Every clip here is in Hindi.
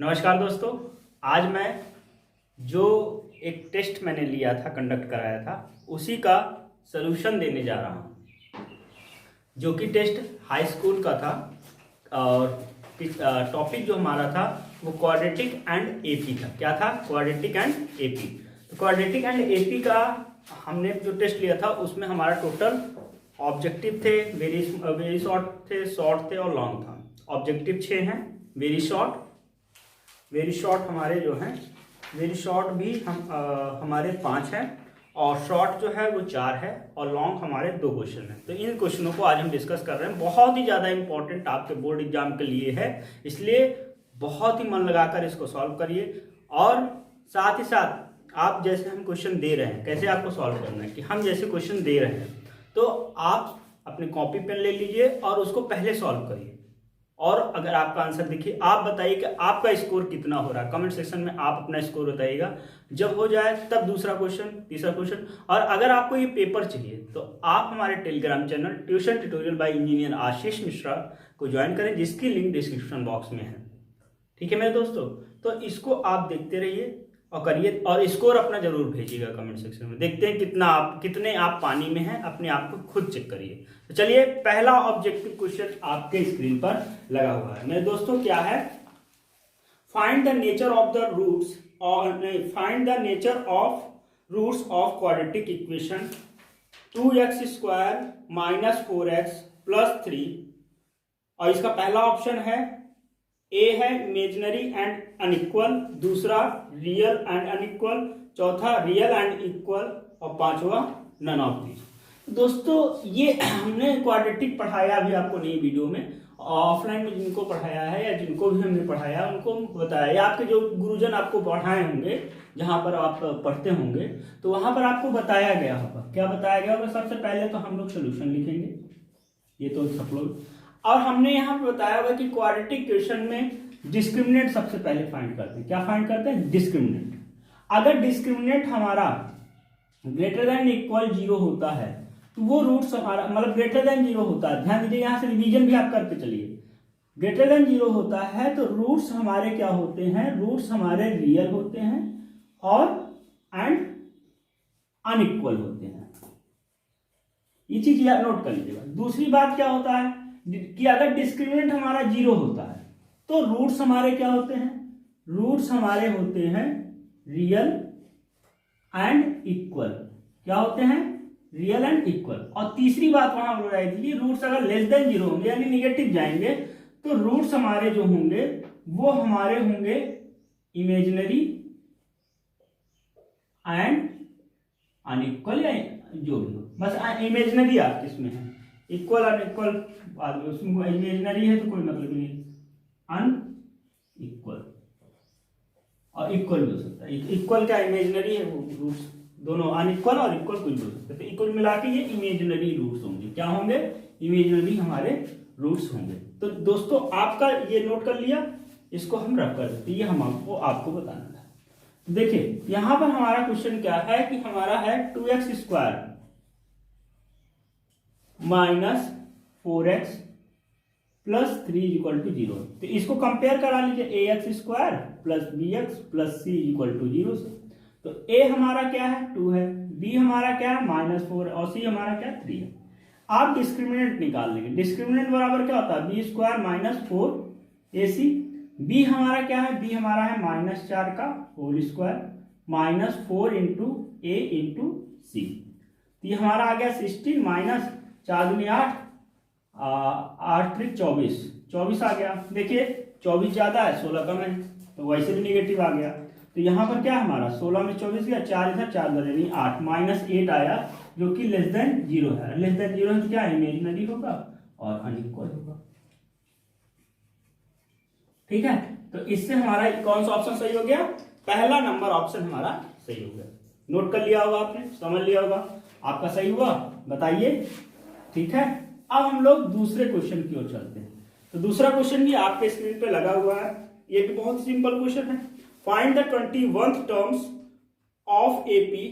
नमस्कार दोस्तों। आज मैं जो एक टेस्ट मैंने लिया था, कंडक्ट कराया था, उसी का सलूशन देने जा रहा हूँ, जो कि टेस्ट हाई स्कूल का था। और टॉपिक जो हमारा था वो क्वाड्रेटिक एंड एपी था। क्या था? Quadratic and AP. तो क्वाड्रेटिक एंड एपी का हमने जो टेस्ट लिया था उसमें हमारा टोटल ऑब्जेक्टिव थे, वेरी शॉर्ट थे और लॉन्ग था। ऑब्जेक्टिव 6 हैं, वेरी शॉर्ट हमारे जो हैं, वेरी शॉर्ट भी हमारे 5 हैं, और शॉर्ट जो है वो 4 है, और लॉन्ग हमारे 2 क्वेश्चन हैं। तो इन क्वेश्चनों को आज हम डिस्कस कर रहे हैं। बहुत ही ज़्यादा इंपॉर्टेंट आपके बोर्ड एग्जाम के लिए है, इसलिए बहुत ही मन लगाकर इसको सॉल्व करिए। और साथ ही साथ आप जैसे हम क्वेश्चन दे रहे हैं, कैसे आपको सॉल्व करना है कि हम जैसे क्वेश्चन दे रहे हैं तो आप अपने कॉपी पेन ले लीजिए और उसको पहले सॉल्व करिए। और अगर आपका आंसर देखिए, आप बताइए कि आपका स्कोर कितना हो रहा है। कमेंट सेक्शन में आप अपना स्कोर बताइएगा। जब हो जाए तब दूसरा क्वेश्चन, तीसरा क्वेश्चन। और अगर आपको ये पेपर चाहिए तो आप हमारे Telegram channel tuition tutorial by engineer Ashish Mishra को ज्वाइन करें, जिसकी लिंक डिस्क्रिप्शन बॉक्स में है। ठीक है मेरे दोस्तों, तो इसको आप देखते रहिए और करिए, और स्कोर अपना जरूर भेजिएगा कमेंट सेक्शन में। देखते हैं कितने आप पानी में हैं, अपने आप को खुद चेक करिए। तो चलिए, पहला ऑब्जेक्टिव क्वेश्चन आपके स्क्रीन पर लगा हुआ है मेरे दोस्तों। क्या है? Find the nature of the roots, और find the nature of roots of quadratic equation 2x² - 4x + 3। और इसका पहला ऑप्शन है, ए है इमेजिनरी एंड अनइक्वल, दूसरा रियल एंड अनइक्वल, चौथा रियल एंड इक्वल, और पांचवा नन ऑफ दीज। दोस्तों, ये हमने क्वाड्रेटिक पढ़ाया अभी आपको नई वीडियो में। ऑफलाइन में जिनको पढ़ाया है या जिनको भी हमने पढ़ाया उनको बताया, या आपके जो गुरुजन आपको पढ़ाए होंगे, जहां पर आप पढ़ते होंगे, तो वहां पर आपको बताया गया होगा। क्या बताया गया होगा? सबसे पहले तो हम लोग सोल्यूशन लिखेंगे, ये तो सब लोग। और हमने यहाँ पे बताया हुआ कि क्वाड्रेटिक इक्वेशन में डिस्क्रिमिनेंट सबसे पहले फाइंड करते हैं। क्या फाइंड करते हैं? डिस्क्रिमिनेंट। अगर डिस्क्रिमिनेंट हमारा ग्रेटर देन इक्वल 0 होता है तो वो रूट्स हमारा, मतलब ग्रेटर देन 0 होता है, ध्यान दीजिए, यहाँ से रिवीजन भी आप करके चलिए। ग्रेटर देन 0 होता है तो रूट्स हमारे क्या होते हैं? रूट्स हमारे रियल होते हैं और एंड अनइक्वल होते हैं। ये चीज नोट कर लीजिएगा। दूसरी बात क्या होता है कि अगर डिस्क्रिमिनेंट हमारा 0 होता है तो रूट्स हमारे क्या होते हैं? रूट्स हमारे होते हैं रियल एंड इक्वल। क्या होते हैं? Real and equal. और तीसरी बात वहां बताई थी, रूट्स अगर लेस देन 0 होंगे यानी निगेटिव जाएंगे तो रूट्स हमारे जो होंगे वो हमारे होंगे इमेजिनरी एंड अनइक्वल, या जो भी हो, बस इमेजिनरी आपके इसमें है। इक्वल अनइक्वल बाद में, उसमें इमेजिनरी है तो कोई मतलब नहीं। अनइक्वल और इक्वल भी हो सकता है। इक्वल क्या इमेजिनरी है, वो रूट्स दोनों अनइक्वल और इक्वल कुछ भी हो सकता है। तो इक्वल मिला के ये इमेजिनरी रूट्स होंगे। क्या होंगे? इमेजिनरी हमारे रूट्स होंगे। तो दोस्तों, आपका ये नोट कर लिया, इसको हम रख कर देते, ये हम आपको बताना था। देखिए, यहां पर हमारा क्वेश्चन क्या है कि हमारा है 2x² - 4x + 3 = 0। तो इसको कंपेयर करा लीजिए, ax² + bx + c = 0 से। तो a हमारा क्या है? 2 है, b हमारा क्या है? -4, और c हमारा क्या है? 3 है। आप डिस्क्रिमिनेंट निकाल लेंगे। डिस्क्रिमिनेंट बराबर क्या होता है? b² - 4ac। b हमारा क्या है? b हमारा है -4 का होल स्क्वायर -4 × a × c। तो ये हमारा आ गया 16 -4 दूनी 8, 8 3 24, 24 आ गया। देखिए, 24 ज्यादा है, 16 कम है, तो वैसे भी निगेटिव आ गया। तो यहाँ पर क्या हमारा 16 में 24 गया, 4 इधर 4 उधर, यानी 8 -8 आया, जो कि लेस देन 0 है। लेस देन 0 है तो क्या इमेजिनरी होगा और अनइक्वल होगा। ठीक है, तो इससे हमारा कौन सा ऑप्शन सही हो गया? पहला नंबर ऑप्शन हमारा सही हो गया। नोट कर लिया होगा आपने, समझ लिया होगा। आपका सही हुआ? बताइए। ठीक है, अब हम लोग दूसरे क्वेश्चन की ओर चलते हैं। तो दूसरा क्वेश्चन भी आपके स्क्रीन पे लगा हुआ है। ये भी बहुत सिंपल क्वेश्चन है। Find the 21th terms of AP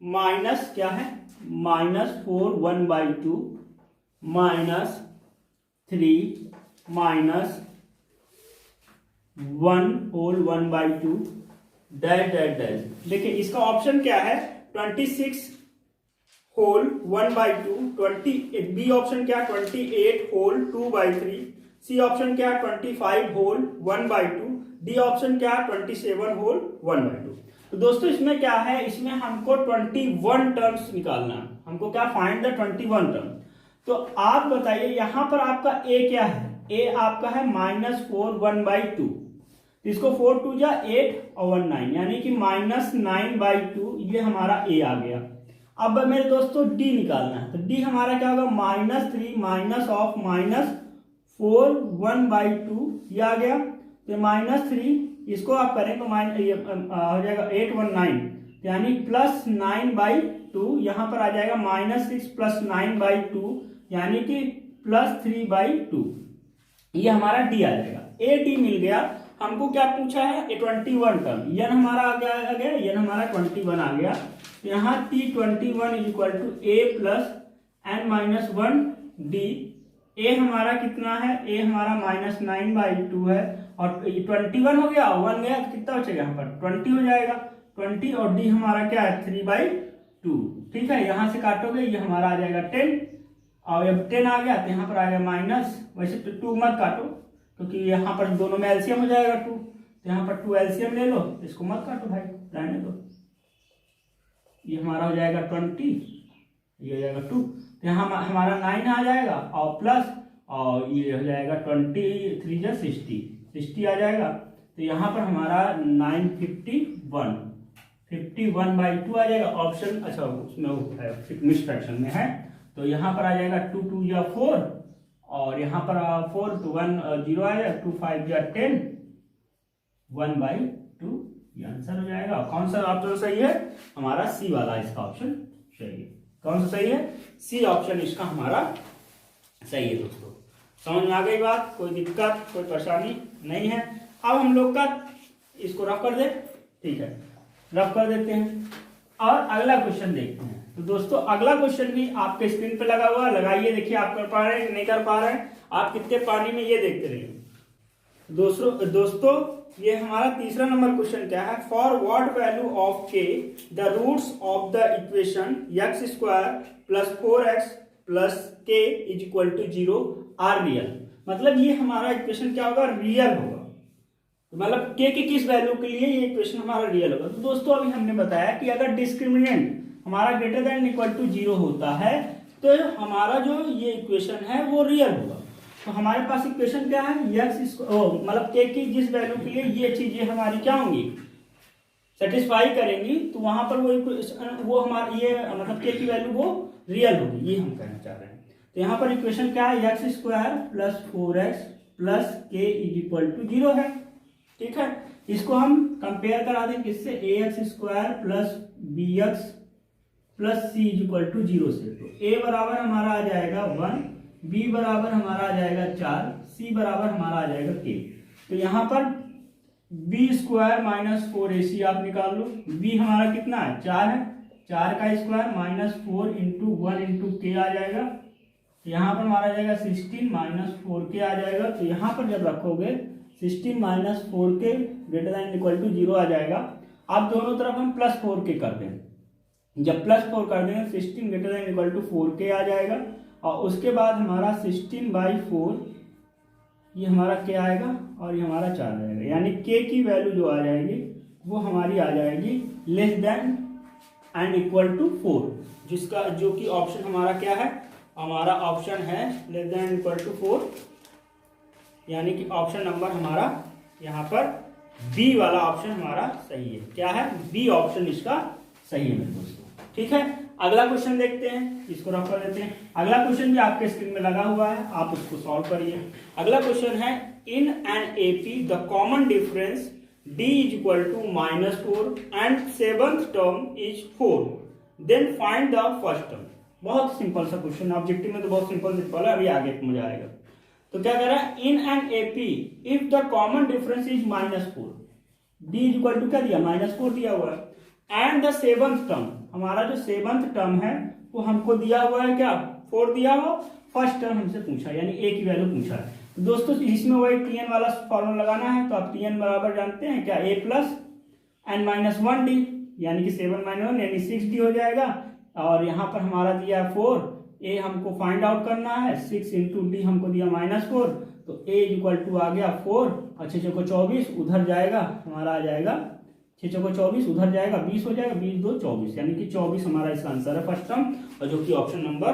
minus क्या है? -4 1/2 -3 - 1/2 डैश डैश डैश। देखिए इसका ऑप्शन क्या है, 26 होल 1/2, 20 बी ऑप्शन क्या 28 होल 2/3, सी ऑप्शन क्या 25 होल 1/2, डी ऑप्शन क्या 27 होल 1/2। तो दोस्तों इसमें क्या है, इसमें हमको 21 टर्म्स निकालना है, हमको क्या फाइंड द 21 टर्म। तो आप बताइए यहाँ पर आपका ए क्या है, ए आपका है -4 1/2, इसको 4 2 जा 8 और 1 9, यानी कि -9/2, ये हमारा ए आ गया। अब मेरे दोस्तों डी निकालना है, तो डी हमारा क्या होगा -3 माइनस ऑफ -4 1/2, ये आ गया। तो -3 इसको आप करें तो हो जाएगा 8 1 9, यानी +9/2, यहाँ पर आ जाएगा -6 + 9/2, यानी कि +3/2, ये हमारा डी आ जाएगा। ए डी मिल गया। हमको क्या पूछा है, 21 टर्म, यन हमारा आ गया, यन हमारा 21 आ गया। यहाँ T21 = A + n-1 डी। ए हमारा कितना है, ए हमारा -9/2 है, और 21 हो गया, 1 गया तो कितना बचेगा यहाँ पर 20 हो जाएगा, 20, और डी हमारा क्या है 3/2। ठीक है, यहाँ से काटोगे ये हमारा आ जाएगा 10, और जब 10 आ गया तो यहाँ पर आ गया माइनस, वैसे तो 2 मत काटो क्योंकि यहाँ पर दोनों में एलसीएम हो जाएगा 2, तो यहाँ पर 2 एलसीएम ले लो, इसको मत काटो भाई, रहने दो। ये हमारा हो जाएगा 20, ये हो जाएगा 2, तो यहाँ हमारा 9 आ जाएगा, और प्लस, और ये हो जाएगा 23 जा 60 आ जाएगा। तो यहाँ पर हमारा 51/2 आ जाएगा ऑप्शन। अच्छा उसमें मिक्स फ्रैक्शन में है, तो यहाँ पर आ जाएगा 2 2 या 4, और यहाँ पर 4 तो 1 0 आएगा, 2 5 या 10, 1/2, ये आंसर हो जाएगा। कौन सा ऑप्शन सही है, हमारा सी वाला इसका ऑप्शन सही है। कौन सा सही है, सी ऑप्शन इसका हमारा सही है। दोस्तों समझ में आ गई बात, कोई दिक्कत कोई परेशानी नहीं है। अब हम लोग का इसको रफ कर दे, ठीक है रफ कर देते हैं, और अगला क्वेश्चन देखते हैं। तो दोस्तों अगला क्वेश्चन भी आपके स्क्रीन पे लगा हुआ, लगाइए, देखिए आप कर पा रहे हैं कि नहीं कर पा रहे हैं, आप कितने पानी में ये देखते रहिए। दोस्तों ये हमारा तीसरा नंबर क्वेश्चन क्या है, for what value of k the roots of the equation x² + 4x + k = 0 are real. मतलब ये हमारा इक्वेशन क्या होगा, रियल होगा। तो मतलब k की किस वैल्यू के लिए ये इक्वेशन हमारा रियल होगा। तो दोस्तों अभी हमने बताया कि अगर डिस्क्रिमिनेंट हमारा > 0 होता है तो हमारा जो ये इक्वेशन है वो रियल होगा। तो हमारे पास इक्वेशन क्या है, मतलब k की जिस वैल्यू के लिए ये चीजें हमारी क्या होंगी, सेटिस्फाई करेंगी, तो वहां पर वो हमारा ये मतलब k की वैल्यू वो रियल होगी, ये हम कहना चाह रहे हैं। तो यहाँ पर इक्वेशन क्या है, x² + 4x + k = 0 है। ठीक है, इसको हम कंपेयर करा दें किससे, ax² + bx + c = 0 से। तो a बराबर हमारा आ जाएगा 1, b बराबर हमारा आ जाएगा 4, c बराबर हमारा आ जाएगा k। तो यहाँ पर b² - 4ac आप निकाल लो, b हमारा कितना है 4 है, 4 का स्क्वायर -4 × 1 × k आ जाएगा। यहाँ पर हमारा आ जाएगा 16 - 4k आ जाएगा। तो यहाँ पर जब रखोगे 16 - 4k > 0 आ जाएगा। अब दोनों तरफ हम +4k कर दें, जब +4 कर देंगे 16 > 4k आ जाएगा, और उसके बाद हमारा 16/4 ये हमारा k आएगा, और ये हमारा 4 आएगा, यानी k की वैल्यू जो आ जाएगी वो हमारी आ जाएगी < and = 4, जिसका जो कि ऑप्शन हमारा क्या है, हमारा ऑप्शन है < = 4, यानी कि ऑप्शन नंबर हमारा यहाँ पर बी वाला ऑप्शन हमारा सही है। क्या है, बी ऑप्शन इसका सही है मेरे दोस्तों। ठीक है, अगला क्वेश्चन देखते हैं, इसको रख कर देते हैं। अगला क्वेश्चन भी आपके स्क्रीन में लगा हुआ है, आप उसको सॉल्व करिए। अगला क्वेश्चन है, in an AP the common difference d = -4 and 7th term is 4, then find the first term. बहुत सिंपल सा क्वेश्चन, ऑब्जेक्टिव में तो बहुत सिंपल है, अभी आगे मजा आएगा। तो क्या कह रहा है, in an AP if the common difference is -4, d = क्या दिया -4 दिया हुआ है, एंड द 7th टर्म, हमारा जो 7th टर्म है वो हमको दिया हुआ है क्या 4 दिया हुआ, फर्स्ट टर्म हमसे पूछा, यानी a की वैल्यू पूछा है। तो दोस्तों इसमें वही टी एन वाला फॉर्मूला लगाना है, तो आप टी एन बराबर जानते हैं क्या, ए प्लस एन माइनस 1d, यानी कि 7 माइनस 1 यानी 6d हो जाएगा। और यहाँ पर हमारा दिया 4, ए हमको फाइंड आउट करना है, 6 इंटू डी हमको दिया -4, तो ए इक्वल टू आ गया 4 और 6 चौको 24, उधर जाएगा हमारा आ जाएगा 6 चौको 24, उधर जाएगा 20 हो जाएगा, 20 2 24, यानी कि 24 हमारा इसका आंसर है फर्स्ट टर्म, और जो कि ऑप्शन नंबर,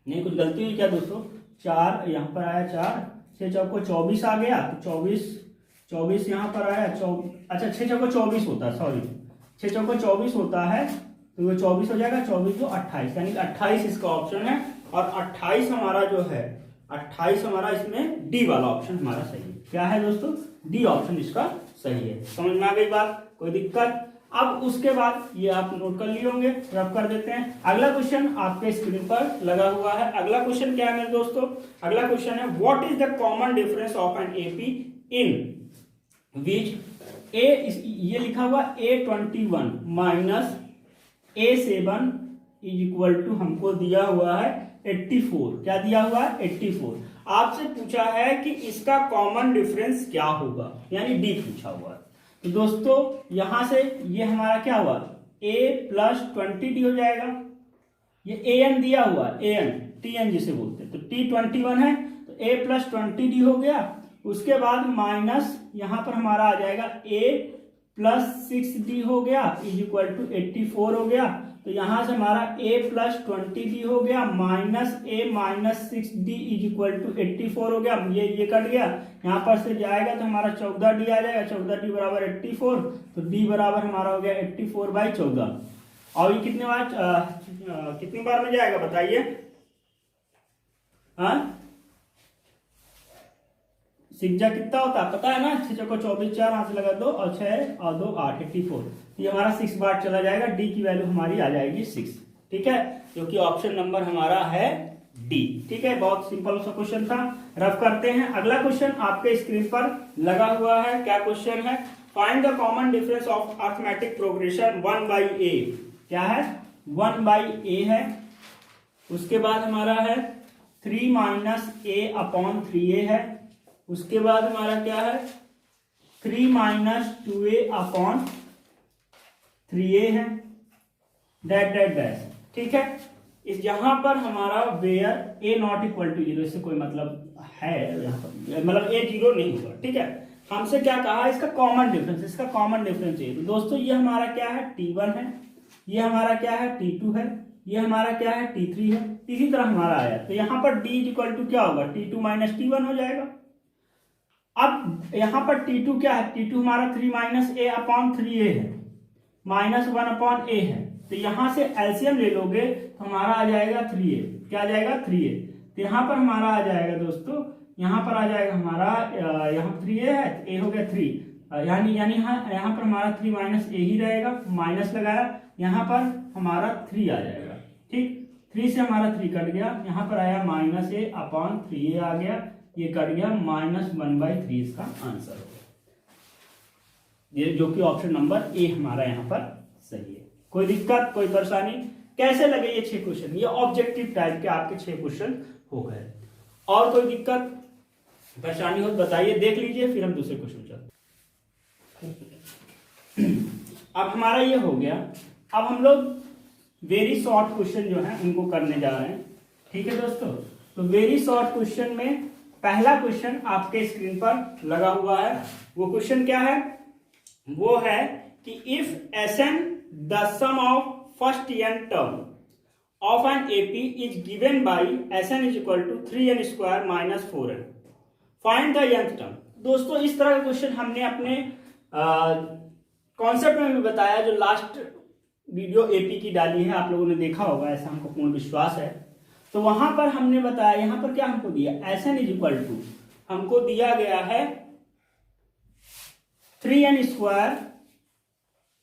नहीं कुछ गलती हुई क्या दोस्तों, 4 यहाँ पर आया 4, 6 चौको 24 आ गया, तो 24 यहाँ पर आया, अच्छा 6 चौको 24 होता है, सॉरी 6 चौको 24 होता है, तो वो 24 हो जाएगा, 24 2 28, यानी कि 28 इसका ऑप्शन है। और 28 हमारा जो है 28 हमारा इसमें डी वाला ऑप्शन हमारा सही है। क्या है दोस्तों, डी ऑप्शन इसका सही है। समझ में आ गई बात, कोई दिक्कत। अब उसके बाद ये आप नोट कर लिए होंगे, रब कर देते हैं। अगला क्वेश्चन आपके स्क्रीन पर लगा हुआ है। अगला क्वेश्चन क्या है मेरे दोस्तों, अगला क्वेश्चन है what is the common difference of an AP in which ये लिखा हुआ A21 minus A7 is equal to हमको दिया हुआ है 84। क्या दिया हुआ है, 84। आपसे पूछा है कि इसका कॉमन डिफरेंस क्या होगा, यानी डी पूछा हुआ है। तो दोस्तों यहां से ये हमारा क्या हुआ, a प्लस 20d हो जाएगा। ये an दिया हुआ है, an tn जिसे बोलते हैं, तो t21 है, तो a प्लस 20d हो गया। उसके बाद माइनस यहां पर हमारा आ जाएगा a प्लस 6d हो गया इज इक्वल टू 84 हो गया। तो यहां से हमारा a प्लस 20d हो गया minus a minus 6d is equal to 84 हो गया। ये कट गया, यहाँ पर से जाएगा तो हमारा 14d आ जाएगा, 14d बराबर 84, तो d बराबर हमारा हो गया 84/14। और ये कितनी बार में जाएगा बताइए, हाँ सिग्जा कितना होता है पता है ना, 6 चौको 24, 4 हाथ से लगा 2 और 6 और 2 8, 84। ये हमारा 6 बार चला जाएगा, डी की वैल्यू हमारी आ जाएगी 6। ठीक है, जो कि ऑप्शन नंबर हमारा है डी। ठीक है, बहुत सिंपल सा क्वेश्चन था, रफ करते हैं। अगला क्वेश्चन आपके स्क्रीन पर लगा हुआ है। क्या क्वेश्चन है, find the common difference of arithmetic progression 1/a। क्या है, 1/a है। उसके बाद हमारा है 3 माइनस a/3a है। उसके बाद हमारा क्या है 3 माइनस 2a/3a है, डैट डैट डैश। ठीक है, इस यहां पर हमारा where a not equal to 0, इससे कोई मतलब है यहाँ पर, मतलब a 0 नहीं होगा। ठीक है, हमसे क्या कहा, इसका कॉमन डिफरेंस, इसका कॉमन डिफरेंस है। तो दोस्तों ये हमारा क्या है T1 है, ये हमारा क्या है T2 है, ये हमारा क्या है T3 है। इसी तरह हमारा आया, तो यहाँ पर d इक्वल टू क्या होगा, T2 माइनस T1 हो जाएगा। अब यहां पर T2 क्या है, T2 हमारा 3 माइनस a/3a है, माइनस 1/a है। तो यहां से एलसीएम ले लोगे तो हमारा आ जाएगा 3a। क्या आ जाएगा 3a। तो यहां पर हमारा आ जाएगा दोस्तों, यहां पर आ जाएगा हमारा यहाँ 3a है, a हो गया 3, यानी यहाँ पर हमारा 3 माइनस a ही रहेगा, माइनस लगाया, यहाँ पर हमारा 3 आ जाएगा। ठीक, 3 से हमारा 3 कट गया, यहाँ पर आया माइनस a/3a आ गया, ये कट गया, -1/3 इसका आंसर होगा, ये जो कि ऑप्शन नंबर ए हमारा यहाँ पर सही है। कोई दिक्कत, कोई परेशानी? कैसे लगे ये 6 क्वेश्चन, ये ऑब्जेक्टिव टाइप के आपके 6 क्वेश्चन हो गए। और कोई दिक्कत परेशानी हो तो बताइए, देख लीजिए, फिर हम दूसरे क्वेश्चन चलते। अब हमारा ये हो गया, अब हम लोग वेरी शॉर्ट क्वेश्चन जो है उनको करने जा रहे हैं। ठीक है दोस्तों, तो वेरी शॉर्ट क्वेश्चन में पहला क्वेश्चन आपके स्क्रीन पर लगा हुआ है। वो क्वेश्चन क्या है, वो है कि if Sn the sum of first n term of an AP is given by Sn is equal to 3n² minus 4n, find the nth term. दोस्तों इस तरह का क्वेश्चन हमने अपने कॉन्सेप्ट में भी बताया, जो लास्ट वीडियो AP की डाली है, आप लोगों ने देखा होगा, ऐसा हमको पूर्ण विश्वास है। तो वहां पर हमने बताया, यहां पर क्या हमको दिया, Sn इज इक्वल टू हमको दिया गया है 3n²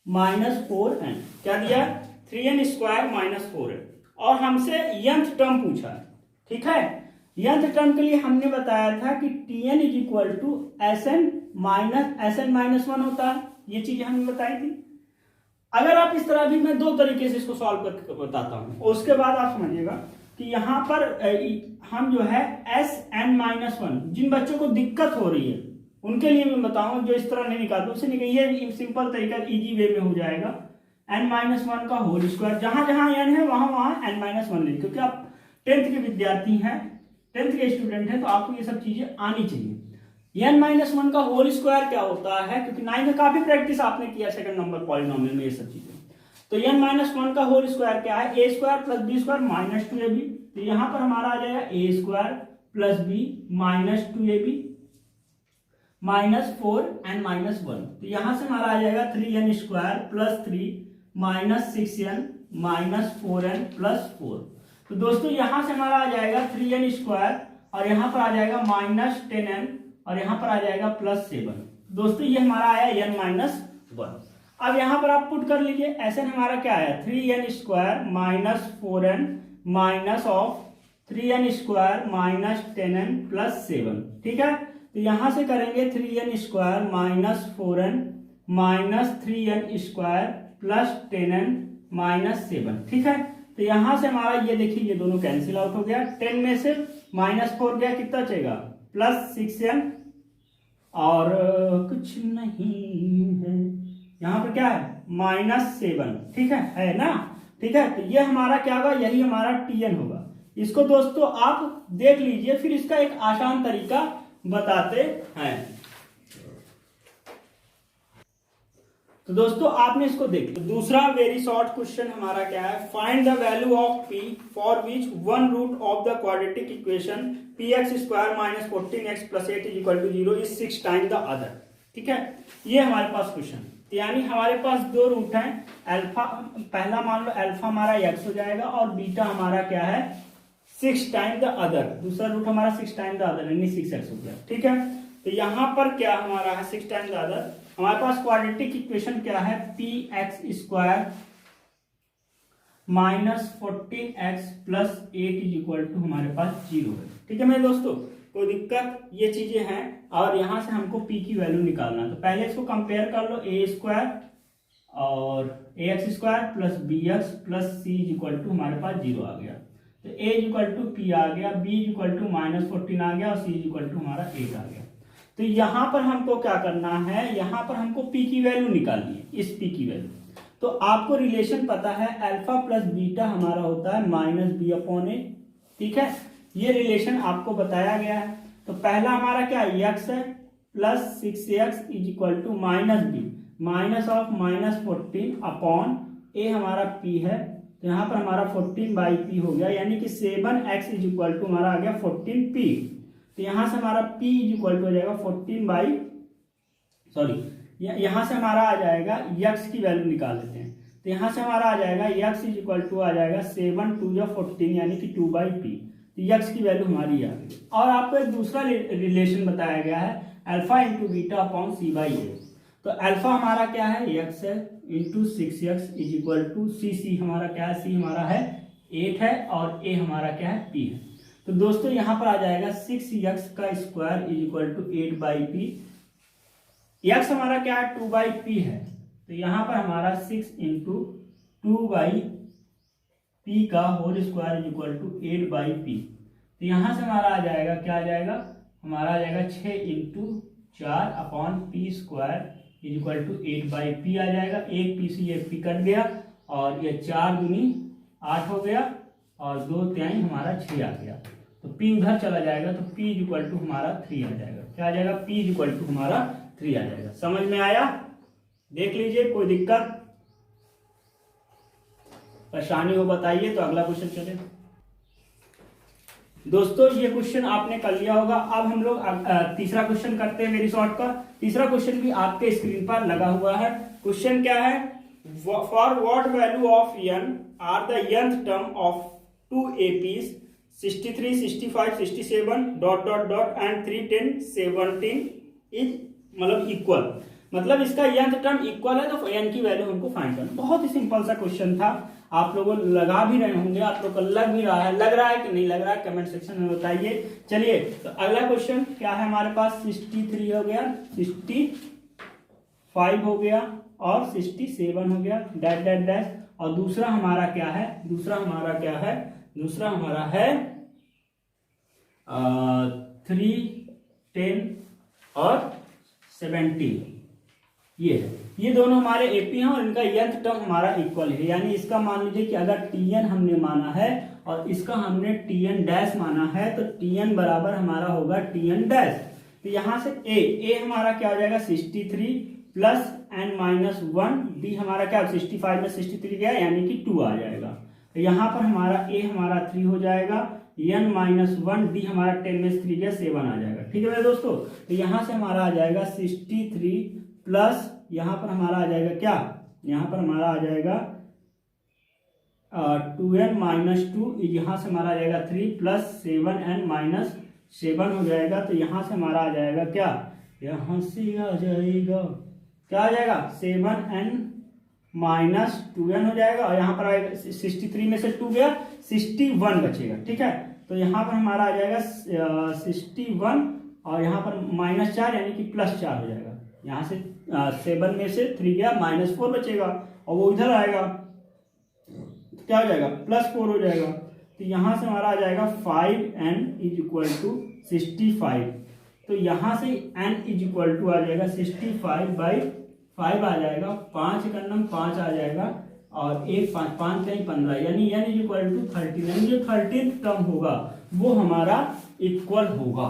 माइनस 4n। क्या दिया, 3n² माइनस 4n, और हमसे nth टर्म पूछा है। ठीक है, nth टर्म के लिए हमने बताया था कि Tn is equal to Sn minus 1 होता है, ये चीज हमने बताई थी। अगर आप इस तरह भी, मैं 2 तरीके से इसको सॉल्व करके बताता हूं, उसके बाद आप समझिएगा। कि यहाँ पर हम जो है Sn-1 जिन बच्चों को दिक्कत हो रही है उनके लिए मैं बताऊं, जो इस तरह नहीं निकालते उसे ये सिंपल तरीका इजी वे में हो जाएगा। n-1 का होल स्क्वायर, जहां जहां n है वहां वहां n-1 ले, क्योंकि आप 10th के विद्यार्थी हैं, 10th के स्टूडेंट हैं, तो आपको ये सब चीजें आनी चाहिए। n-1 का होल स्क्वायर क्या होता है, क्योंकि 9 में काफी प्रैक्टिस आपने किया सेकंड नंबर पॉलिनोमियल में ये सब चीजें। तो n-1 का होल स्क्वायर क्या है, a square plus b square minus 2ab। तो यहाँ पर हमारा आ जाएगा a square plus b minus 2ab minus 4n-1। तो यहाँ से हमारा आ जाएगा 3n square plus 3 minus 6n minus 4n plus 4। तो दोस्तों यहाँ से हमारा आ जाएगा 3n स्क्वायर और यहाँ पर आ जाएगा माइनस 10n और यहाँ पर आ जाएगा प्लस 7। दोस्तों ये हमारा आया n-1। अब यहाँ पर आप पुट कर लीजिए, ऐसे हमारा क्या आया 3n square minus 4n minus of 3n square minus 10n plus 7। ठीक है, तो यहाँ से करेंगे 3n square minus 4n minus 3n square plus 10n minus 7। ठीक है, तो यहाँ से हमारा ये देखिए ये दोनों कैंसिल आउट हो गया, 10 में से माइनस 4 गया, कितना बचेगा प्लस 6n और कुछ नहीं है, यहाँ पर क्या है माइनस 7। ठीक है ना। ठीक है, तो ये हमारा क्या होगा, यही हमारा tn होगा। इसको दोस्तों आप देख लीजिए, फिर इसका एक आसान तरीका बताते हैं। तो दोस्तों आपने इसको देख लिया। दूसरा वेरी शॉर्ट क्वेश्चन हमारा क्या है, find the value of p for which one root of the quadratic equation px square minus 14x plus 8 is equal to 0 is 6 time the other. ठीक है, ये हमारे पास क्वेश्चन, यानी हमारे पास दो रूट हैं, अल्फा पहला मान लो अल्फा हमारा x हो जाएगा और बीटा हमारा क्या है 6 टाइम द अदर, दूसरा रूट हमारा 6 टाइम द अदर यानी 6x हो गया। ठीक है, तो यहाँ पर क्या हमारा है 6 टाइम द अदर, हमारे पास क्वाड्रेटिक इक्वेशन क्या है px square minus 14x plus 8 is equal to हमारे पास 0 है। ठीक है मेरे दोस्तों, कोई दिक्कत, ये चीजें हैं और यहां से हमको p की वैल्यू निकालना है। तो पहले इसको कंपेयर कर लो, a स्क्वायर और ax square plus bx plus c is equal to हमारे पास 0 आ गया। तो a is equal to p आ गया, b is equal to minus 14 आ गया और c इज इक्वल टू हमारा 8 आ गया। तो यहाँ पर हमको क्या करना है, यहाँ पर हमको p की वैल्यू निकालनी है, इस p की वैल्यू। तो आपको रिलेशन पता है अल्फा प्लस बीटा हमारा होता है माइनस बी अपॉन ए। ठीक है, ये रिलेशन आपको बताया गया है। तो पहला हमारा क्या x है plus 6x is equal to minus B minus of minus 14 upon A हमारा p है। तो यहाँ पर हमारा 14 बाई पी हो गया, यानी कि 7x इज इक्वल टू हमारा आ गया 14p। तो यहाँ से हमारा p इज इक्वल टू हो जाएगा 14 बाई यहाँ से हमारा आ जाएगा x की वैल्यू निकाल लेते हैं। तो यहाँ से हमारा आ जाएगा x इज इक्वल टू आ जाएगा 7 2 या 14 यानी कि 2 बाई पी। तो x की वैल्यू हमारी आ गई। और आपको एक दूसरा रिलेशन बताया गया है alpha into beta upon C by A. तो अल्फा हमारा क्या है x है into 6x is equal to C हमारा क्या है, c हमारा है 8 है और a हमारा क्या है p है। तो दोस्तों यहाँ पर आ जाएगा 6x का square is equal to 8 by p. x हमारा क्या है 2 बाई पी है, तो यहाँ पर हमारा 6 इंटू 2 बाई पी का whole square is equal to 8 by p. तो यहाँ से हमारा आ जाएगा क्या आ जाएगा, हमारा आ जाएगा 6 into 4 upon P square is equal to 8 by P आ जाएगा। एक पी से ये पी कट गया और ये 4 दूनी 8 हो गया और 2 तिहाई हमारा 6 आ गया। तो p उधर चला जाएगा तो p इज इक्वल टू हमारा 3 आ जाएगा। क्या आ जाएगा, p इज इक्वल टू हमारा 3 आ जाएगा। समझ में आया, देख लीजिए, कोई दिक्कत परेशानी हो बताइए। तो अगला क्वेश्चन चले दोस्तों, ये क्वेश्चन आपने कर लिया होगा। अब हम लोग तीसरा क्वेश्चन करते हैं वेरी शॉर्ट का। तीसरा क्वेश्चन भी आपके स्क्रीन पर लगा हुआ है। क्वेश्चन क्या है, for what value of n are the nth term of 2 APs 63 65 67 dot dot dot and 3 10 17 is मतलब इक्वल, मतलब इसका nth टर्म इक्वल है तो n की वैल्यू हमको फाइंड करना। बहुत ही सिंपल सा क्वेश्चन था, आप लोगों लगा भी रहे होंगे, आप लोग को लग भी रहा है, लग रहा है कि नहीं लग रहा है कमेंट सेक्शन में बताइए। चलिए तो अगला क्वेश्चन क्या है हमारे पास, 63 हो गया, 65 हो गया और 67 हो गया डैश डैश डैश। और दूसरा हमारा क्या है, दूसरा हमारा क्या है दूसरा हमारा है 3, 10 और 17, ये दोनों हमारे एपी हैं और इनका nth टर्म हमारा इक्वल है। यानी इसका मान लीजिए कि अगर tn हमने माना है और इसका हमने tn डैश माना है तो tn बराबर हमारा होगा tn डैश। तो यहाँ से a हमारा क्या हो जाएगा 63 प्लस n माइनस 1, b हमारा क्या 65 में 63 गया यानी कि 2 आ जाएगा। तो यहाँ पर हमारा a हमारा 3 हो जाएगा, n माइनस 1, d हमारा 10 में 3 गया 7 आ जाएगा। ठीक है मेरे दोस्तों, तो यहाँ से हमारा आ जाएगा 63 प्लस यहाँ पर हमारा आ जाएगा क्या, यहाँ पर हमारा आ जाएगा 2n माइनस 2, यहाँ से हमारा आ जाएगा 3 प्लस 7n माइनस 7 हो जाएगा। तो यहाँ से हमारा आ जाएगा क्या, यहाँ से आ जाएगा क्या आ जाएगा 7n माइनस 2n हो जाएगा और यहाँ पर आएगा 63 में से 2 गया 61 बचेगा। ठीक है, तो यहाँ पर हमारा आ जाएगा 61 और यहाँ पर माइनस 4 यानी कि प्लस 4 हो जाएगा। यहाँ से 7 में से 3 गया -4 बचेगा और वो इधर आएगा तो क्या हो जाएगा +4 हो जाएगा। तो यहाँ से हमारा आ जाएगा 5n = 65। तो यहाँ से n = आ जाएगा 65/5 आ जाएगा, 5 का नंबर 5 आ जाएगा और 1 5 5 कहीं 15 यानी n = 13। जो 13th टर्म होगा वो हमारा इक्वल होगा।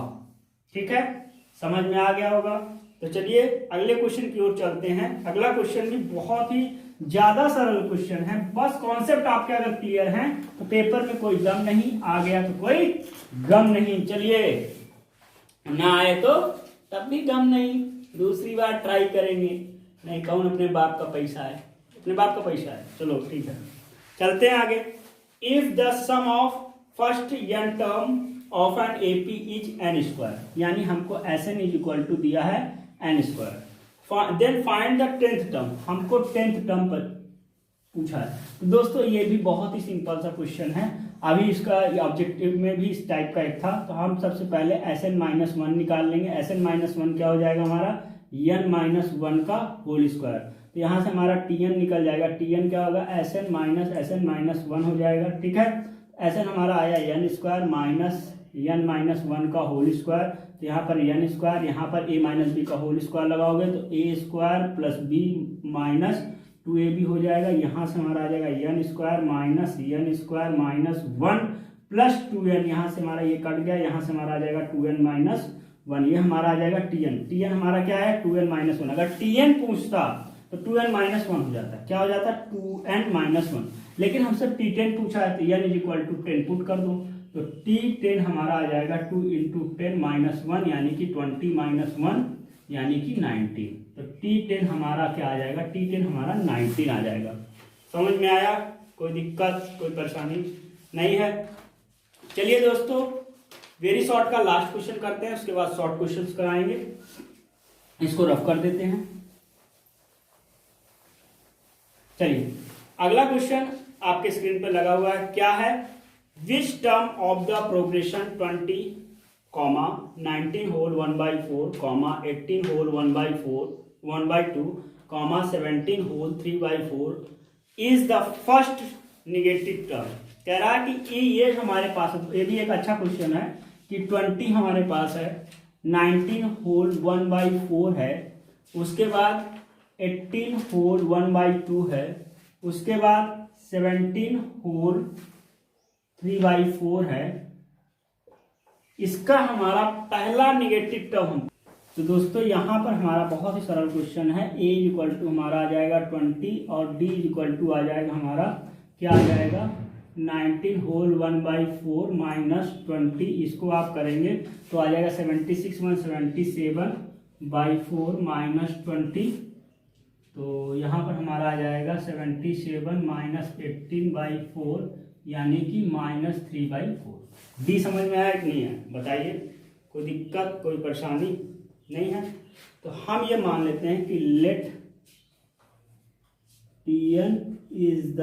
ठीक है, समझ में आ गया होगा। तो चलिए अगले क्वेश्चन की ओर चलते हैं। अगला क्वेश्चन भी बहुत ही ज्यादा सरल क्वेश्चन है, बस कॉन्सेप्ट आपके अगर क्लियर हैं तो पेपर में कोई गम नहीं, आ गया तो कोई गम नहीं। चलिए ना आए तो तब भी गम नहीं, दूसरी बार ट्राई करेंगे। नहीं, कौन अपने बाप का पैसा है, अपने बाप का पैसा है। चलो ठीक है, चलते हैं आगे। If the sum of first n term of an AP is n², यानी हमको Sn = दिया है n², then find the 10th term, हमको 10th टर्म पर पूछा है। तो दोस्तों ये भी बहुत ही सिंपल सा क्वेश्चन है, अभी इसका ऑब्जेक्टिव में भी इस टाइप का एक था। तो हम सबसे पहले Sn-1 निकाल लेंगे। Sn-1 क्या हो जाएगा हमारा n-1 का होल स्क्वायर। तो यहाँ से हमारा Tn निकल जाएगा, Tn क्या होगा Sn-1 हो जाएगा। ठीक है, Sn हमारा आया n² माइनस n-1 का होल स्क्वायर। तो यहाँ पर n², यहाँ पर a - b का होल स्क्वायर लगाओगे तो a² plus b minus 2ab हो जाएगा। यहाँ से हमारा आ जाएगा n² minus n² minus 1 plus 2n, यहाँ से हमारा ये कट गया, यहाँ से हमारा आ जाएगा 2n-1, ये हमारा आ जाएगा Tn हमारा क्या है 2n-1। अगर Tn पूछता तो 2n-1 हो जाता, क्या हो जाता 2n-1, लेकिन हमसे T10 पूछा है तो n = 10 पुट कर दो। तो T10 हमारा आ जाएगा 2 × 10-1 यानी कि 20-1 यानी कि 19। तो T10 हमारा क्या आ जाएगा, T10 हमारा 19 आ जाएगा। समझ में आया, कोई दिक्कत कोई परेशानी नहीं है। चलिए दोस्तों वेरी शॉर्ट का लास्ट क्वेश्चन करते हैं, उसके बाद शॉर्ट क्वेश्चंस कराएंगे। इसको रफ कर देते हैं। चलिए अगला क्वेश्चन आपके स्क्रीन पर लगा हुआ है, क्या है which term of the progression 20, 19 whole 1/4, 18 whole 1/2, 17 whole 3/4 is the first negative term. कह रहा है कि ये हमारे पास है, ये भी एक अच्छा क्वेश्चन है कि 20 हमारे पास है, 19 होल 1/4 है, उसके बाद 18 होल 1/2 है, उसके बाद 17 होल 3/4 है। इसका हमारा पहला निगेटिव टर्म। तो दोस्तों यहाँ पर हमारा बहुत ही सरल क्वेश्चन है। a = हमारा आ जाएगा 20 और d = आ जाएगा हमारा क्या आ जाएगा 19 होल 1/4 माइनस 20। इसको आप करेंगे तो आ जाएगा 76 × 77/4 माइनस 20। तो यहाँ पर हमारा आ जाएगा 77 माइनस 18/4 यानी कि -3/4। डी समझ में आया कि नहीं है बताइए, कोई दिक्कत कोई परेशानी नहीं है। तो हम ये मान लेते हैं कि let Tn is the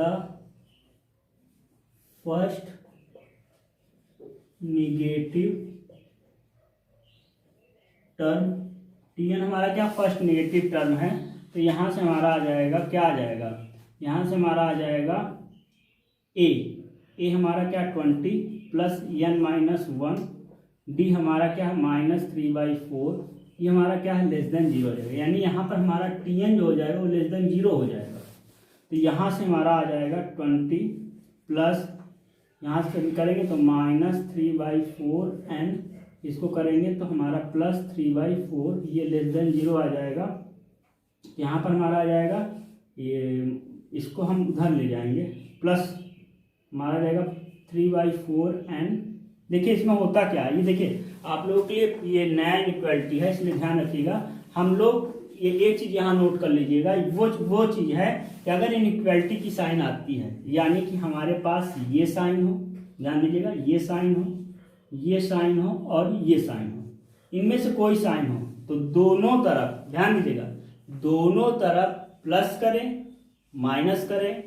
first negative term. Tn हमारा क्या फर्स्ट निगेटिव टर्म है। तो यहाँ से हमारा आ जाएगा क्या आ जाएगा, यहाँ से हमारा आ जाएगा a ए हमारा क्या 20 प्लस n माइनस 1, डी हमारा क्या है -3/4, ये हमारा क्या है लेस देन 0 हो जाएगा, यानी यहाँ पर हमारा Tn जो हो जाएगा वो लेस देन 0 हो जाएगा। तो यहाँ से हमारा आ जाएगा 20 प्लस यहाँ से करेंगे तो -3/4n, इसको करेंगे तो हमारा +3/4, ये लेस देन 0 आ जाएगा। यहाँ पर हमारा आ जाएगा ये, इसको हम उधर ले जाएंगे, प्लस हमारा आ जाएगा 3/4n। देखिए इसमें होता क्या है, ये देखिए आप लोगों के लिए ये नया इनइक्वालिटी है, इसलिए ध्यान रखिएगा। हम लोग ये एक चीज़ यहाँ नोट कर लीजिएगा, वो चीज़ है कि अगर इनइक्वालिटी की साइन आती है, यानी कि हमारे पास ये साइन हो, ध्यान दीजिएगा, ये साइन हो, ये साइन हो और ये साइन हो, इनमें से कोई साइन हो तो दोनों तरफ, ध्यान दीजिएगा, दोनों तरफ प्लस करें माइनस करें,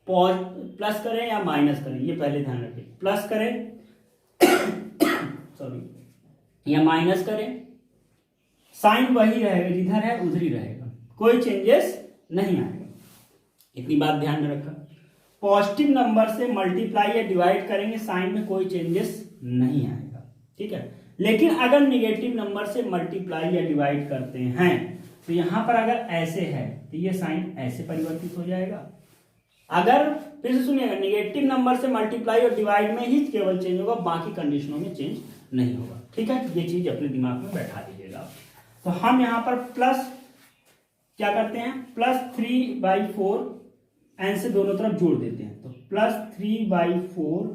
प्लस करें या माइनस करें, ये पहले ध्यान रखें, प्लस करें सॉरी या माइनस करें, साइन वही रहेगा, जिधर है उधर ही रहेगा, कोई चेंजेस नहीं आएगा। इतनी बात ध्यान में रखा। पॉजिटिव नंबर से मल्टीप्लाई या डिवाइड करेंगे, साइन में कोई चेंजेस नहीं आएगा, ठीक है। लेकिन अगर निगेटिव नंबर से मल्टीप्लाई या डिवाइड करते हैं तो यहां पर अगर ऐसे है तो ये साइन ऐसे परिवर्तित हो जाएगा। अगर फिर से सुनिएगा, निगेटिव नंबर से मल्टीप्लाई और डिवाइड में ही केवल चेंज होगा, बाकी कंडीशनों में चेंज नहीं होगा, ठीक है। ये चीज अपने दिमाग में बैठा दीजिएगा। तो हम यहाँ पर प्लस क्या करते हैं, +3/4 n से दोनों तरफ जोड़ देते हैं, तो +3/4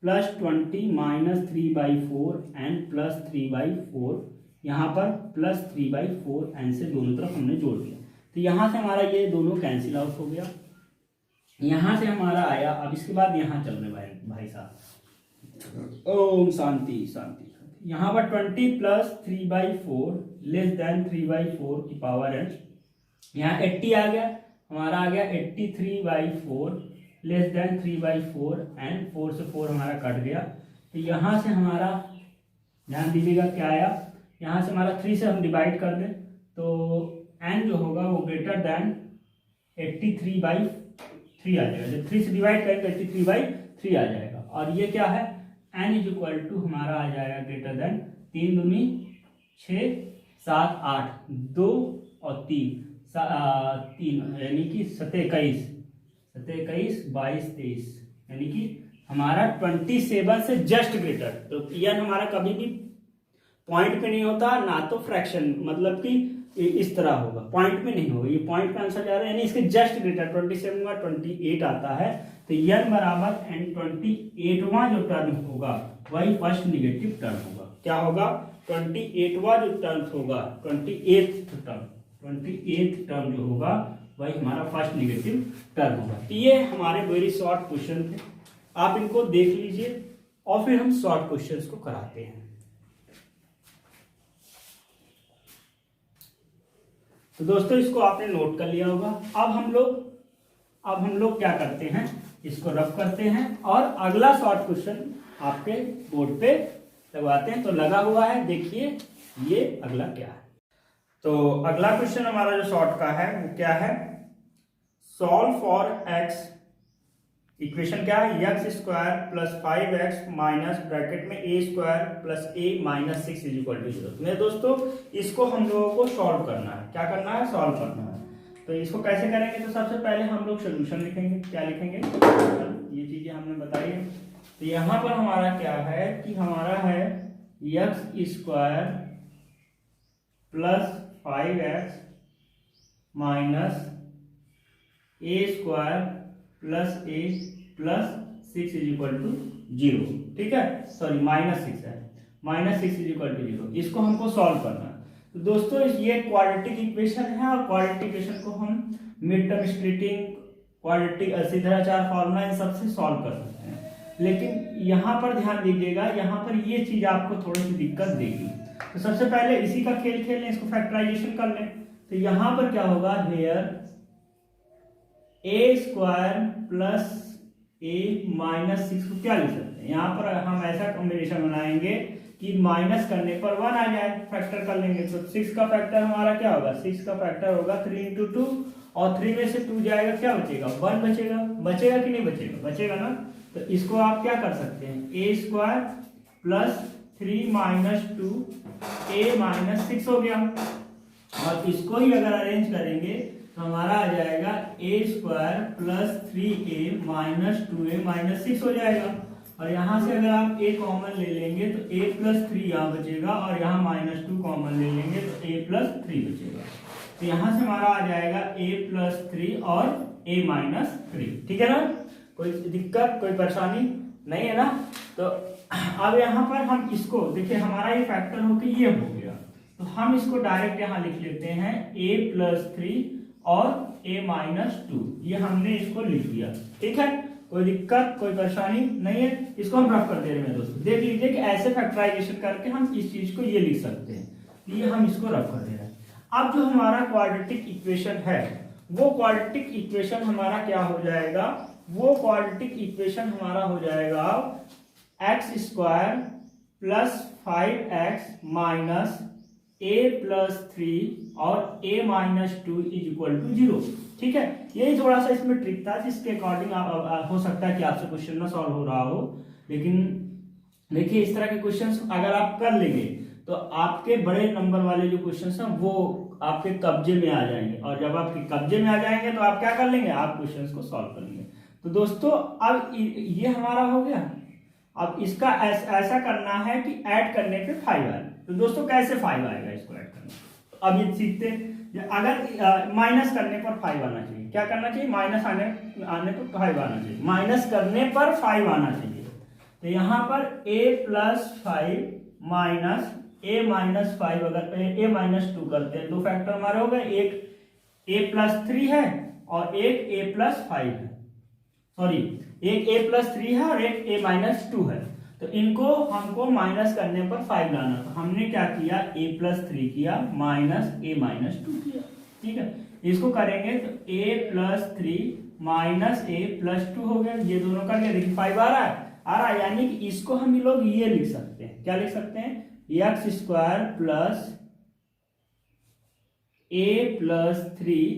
प्लस 20 -3/4 n प्लस 3/4, यहाँ पर +3/4 n से दोनों तरफ हमने जोड़ दिया। तो यहाँ से हमारा ये दोनों कैंसिल आउट हो गया, यहाँ से हमारा आया। अब इसके बाद यहाँ चल रहे भाई साहब, ओम शांति शांति। यहाँ पर 20 प्लस 3/4 लेस देन 3/4 की पावर n, यहाँ 80 आ गया, हमारा आ गया 83/4 लेस देन 3/4 एंड 4 से 4 हमारा कट गया। तो यहाँ से हमारा ध्यान दीजिएगा क्या आया, यहाँ से हमारा 3 से हम डिवाइड कर दें तो n जो होगा वो ग्रेटर देन 83/3 आ जाएगा। जब 3 से डिवाइड करें तो 83/3 आ जाएगा। और ये क्या है, n इज इक्वल टू हमारा आ जाएगा ग्रेटर देन 3 दूनी 6 7 8 2 और 3 यानी कि 27 22 23, यानी कि हमारा 27 से जस्ट ग्रेटर। तो n हमारा कभी भी पॉइंट पे नहीं होता, ना तो फ्रैक्शन, मतलब कि इस तरह होगा, पॉइंट में नहीं होगा, ये पॉइंट पे आंसर जा रहा है, यानी इसके जस्ट ग्रेटर 27 का 28 आता है। तो n बराबर n 28वां जो टर्म होगा वही फर्स्ट निगेटिव टर्म होगा। क्या होगा, 28वां जो टर्म होगा, 28th टर्म जो होगा वही हमारा फर्स्ट निगेटिव टर्म होगा। तो ये हमारे वेरी शॉर्ट क्वेश्चन थे, आप इनको देख लीजिए और फिर हम शॉर्ट क्वेश्चंस को कराते हैं। तो दोस्तों इसको आपने नोट कर लिया होगा। अब हम लोग क्या करते हैं, इसको रफ करते हैं और अगला शॉर्ट क्वेश्चन आपके बोर्ड पे लगवाते हैं। तो लगा हुआ है, देखिए ये अगला क्या है। तो अगला क्वेश्चन हमारा जो शॉर्ट का है वो क्या है, सॉल्व फॉर x, इक्वेशन क्या है, x² plus 5x minus bracket में a² plus a minus 6 is equal to 0। मेरे दोस्तों इसको हम लोगों को सॉल्व करना है। क्या करना है, सॉल्व करना है। तो इसको कैसे करेंगे, तो सबसे पहले हम लोग सोल्यूशन लिखेंगे। क्या लिखेंगे, ये चीजें हमने बताई है। तो यहाँ पर हमारा क्या है कि हमारा है x² plus 5x minus a² plus a plus 6 is equal to 0, ठीक है, सॉरी -6 है, -6 इज इक्वल टू 0। इसको हमको सॉल्व करना है। तो दोस्तों ये क्वाड्रेटिक इक्वेशन है और क्वाड्रेटिक इक्वेशन को हम मिड टर्म स्प्लिटिंग, क्वाड्रेटिक सीधाचार फॉर्मूला इन सबसे सॉल्व कर सकते हैं। लेकिन यहाँ पर ध्यान दीजिएगा, यहाँ पर ये चीज आपको थोड़ी सी दिक्कत देगी। तो सबसे पहले इसी का खेल खेल लें, इसको फैक्टराइजेशन कर लें। तो यहाँ पर क्या होगा, hair a² plus a minus 6 को क्या लिख सकते हैं, यहाँ पर हम ऐसा कॉम्बिनेशन बनाएंगे कि माइनस करने पर 1 आ जाए, फैक्टर कर लेंगे। तो 6 का फैक्टर हमारा क्या होगा, 6 का फैक्टर होगा 3 × 2 और 3 में से 2 जाएगा, क्या बचेगा, 1 बचेगा। बचेगा कि नहीं बचेगा, बचेगा ना। तो इसको आप क्या कर सकते हैं, ए स्क्वायर प्लस 3 माइनस 2 ए माइनस 6 हो गया। और इसको ही अगर अरेंज करेंगे तो हमारा आ जाएगा A square plus 3a minus 2a minus 6 हो जाएगा। और यहाँ से अगर आप a कॉमन ले लेंगे तो a प्लस 3 यहाँ बचेगा, और यहाँ माइनस 2 कॉमन ले लेंगे तो a प्लस 3 बचेगा। तो यहाँ से हमारा आ जाएगा a प्लस 3 और a माइनस 3। ठीक है ना, कोई दिक्कत कोई परेशानी नहीं है ना। तो अब यहाँ पर हम इसको देखिए, हमारा ये फैक्टर होके ये हो गया, तो हम इसको डायरेक्ट यहाँ लिख लेते हैं a प्लस 3 और a माइनस 2, ये हमने इसको लिख दिया। ठीक है, कोई दिक्कत कोई परेशानी नहीं है। इसको हम रफ कर दे रहे हैं दोस्तों, देख लीजिए कि ऐसे फैक्टराइजेशन करके हम इस चीज को ये लिख सकते हैं। ये हम इसको रफ कर दे रहे हैं। अब जो हमारा क्वाड्रेटिक इक्वेशन है, वो क्वाड्रेटिक इक्वेशन हमारा क्या हो जाएगा, वो क्वाड्रेटिक इक्वेशन हमारा हो जाएगा x square plus 5x minus a plus 3 और a minus 2 is equal to 0। ठीक है, यही थोड़ा सा इसमें ट्रिक था, जिसके अकॉर्डिंग हो सकता है कि आपसे क्वेश्चन ना सॉल्व हो रहा हो। लेकिन देखिए, इस तरह के क्वेश्चंस अगर आप कर लेंगे तो आपके बड़े नंबर वाले जो क्वेश्चंस हैं वो आपके कब्जे में आ जाएंगे, और जब आपके कब्जे में आ जाएंगे तो आप क्या कर लेंगे, आप क्वेश्चंस को सॉल्व कर लेंगे। तो दोस्तों अब ये हमारा हो गया। अब इसका ऐसा करना है कि ऐड करने पे 5 आए। तो दोस्तों कैसे 5 आएगा इसको ऐड करना, तो अब ये सीखते हैं। अगर माइनस करने पर 5 आना चाहिए, क्या करना चाहिए, माइनस आने पर 5 आना चाहिए, माइनस करने पर 5 आना चाहिए। तो यहाँ पर a plus 5 minus a minus 5, अगर a माइनस 2 करते हैं, दो फैक्टर हमारे हो गए, एक a प्लस 3 है और एक a प्लस 5 है, सॉरी एक a प्लस 3 है और एक a माइनस 2 है। तो इनको हमको माइनस करने पर 5 लाना, तो हमने क्या किया, a प्लस 3 किया माइनस a माइनस 2 किया। ठीक है, इसको करेंगे तो a plus 3 minus a plus 2 हो गया। ये दोनों का क्या, देखिए 5 आ रहा है, यानी कि इसको हम लोग ये लिख सकते हैं, क्या लिख सकते हैं, x square plus a plus 3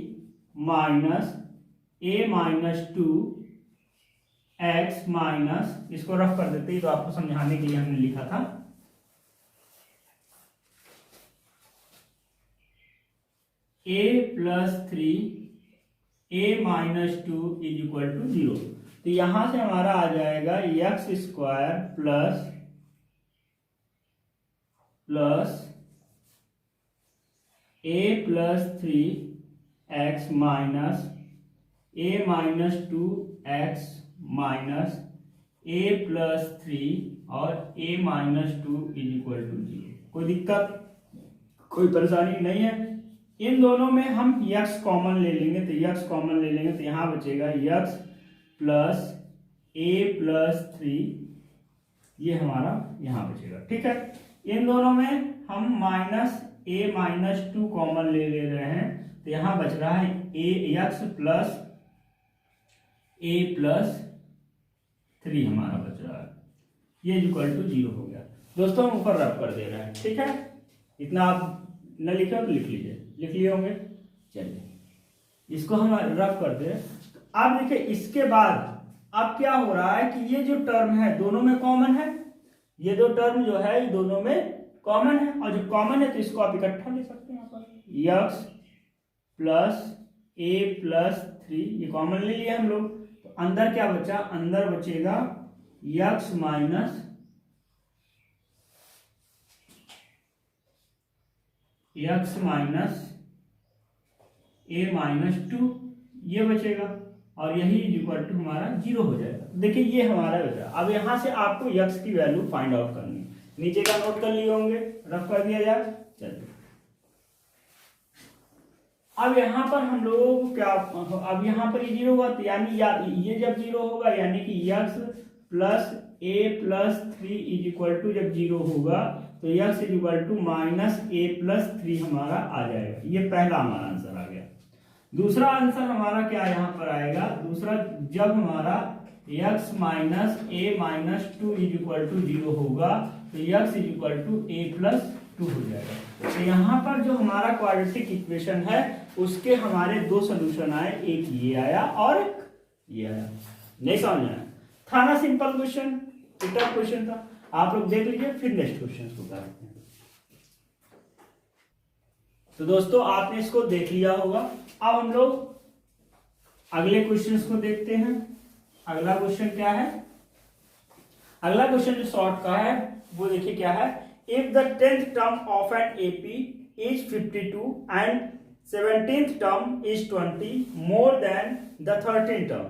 minus a minus 2 x minus, इसको रफ कर देते हैं तो आपको समझाने के लिए हमने लिखा था, a plus 3 a minus 2 is equal to 0। तो यहां से हमारा आ जाएगा x square plus a plus 3 x minus a minus 2 x minus a plus 3 और a minus 2 is equal to 0। कोई दिक्कत कोई परेशानी नहीं है। इन दोनों में हम x कॉमन ले लेंगे, तो x कॉमन ले लेंगे तो यहाँ बचेगा x प्लस a प्लस 3, ये हमारा यहाँ बचेगा। ठीक है, इन दोनों में हम माइनस a माइनस 2 कॉमन ले रहे हैं, तो यहाँ बच रहा है x प्लस a प्लस 3 हमारा बच रहा है, ये इक्वल टू 0 हो गया। दोस्तों हम ऊपर रफ कर दे रहे हैं। ठीक है, इतना आप न लिखे हो तो लिख लीजिए, लिख लिए होंगे। चलिए इसको हम रफ कर दे। तो अब देखिए, इसके बाद अब क्या हो रहा है कि ये जो टर्म है दोनों में कॉमन है, ये दो टर्म जो है ये दोनों में कॉमन है, और जो कॉमन है तो इसको आप इकट्ठा ले सकते हैं। यहाँ पर x प्लस a प्लस 3 ये कॉमन ले लिया हम लोग, तो अंदर क्या बचा, अंदर बचेगा x माइनस a माइनस 2 ये बचेगा, और यही इक्वल टू हमारा 0 हो जाएगा। देखिए ये हमारा बचा। अब यहां से आपको x की वैल्यू फाइंड आउट करनी है, नीचे का नोट कर लिए होंगे, रफ कर दिया जाए। चलिए अब यहाँ पर हम लोग क्या, अब यहाँ पर ये 0 हुआ, तो यानी ये जब 0 होगा यानी कि x plus a plus 3 is equal to जब 0 होगा तो x is equal to minus a plus 3 हमारा आ जाएगा। ये पहला हमारा आंसर आ गया। दूसरा आंसर हमारा क्या यहाँ पर आएगा, दूसरा जब हमारा x minus a minus 2 is equal to 0 होगा तो x is equal to a plus 2 हो जाएगा। तो यहाँ पर जो हमारा क्वाड्रेटिक इक्वेशन है उसके हमारे दो सोल्यूशन आए, एक ये आया और एक ये आया। नहीं समझ आया। था ना सिंपल क्वेश्चन, टफ क्वेश्चन था। आप लोग देख लीजिए, फिर नेक्स्ट क्वेश्चन को करते हैं। तो दोस्तों आपने इसको देख लिया होगा। अब हम लोग अगले क्वेश्चंस को देखते हैं। अगला क्वेश्चन क्या है? अगला क्वेश्चन जो शॉर्ट का है वो देखिए क्या है। If the 10th term of an AP is 52 and 17th term is 20 more than the 13th term,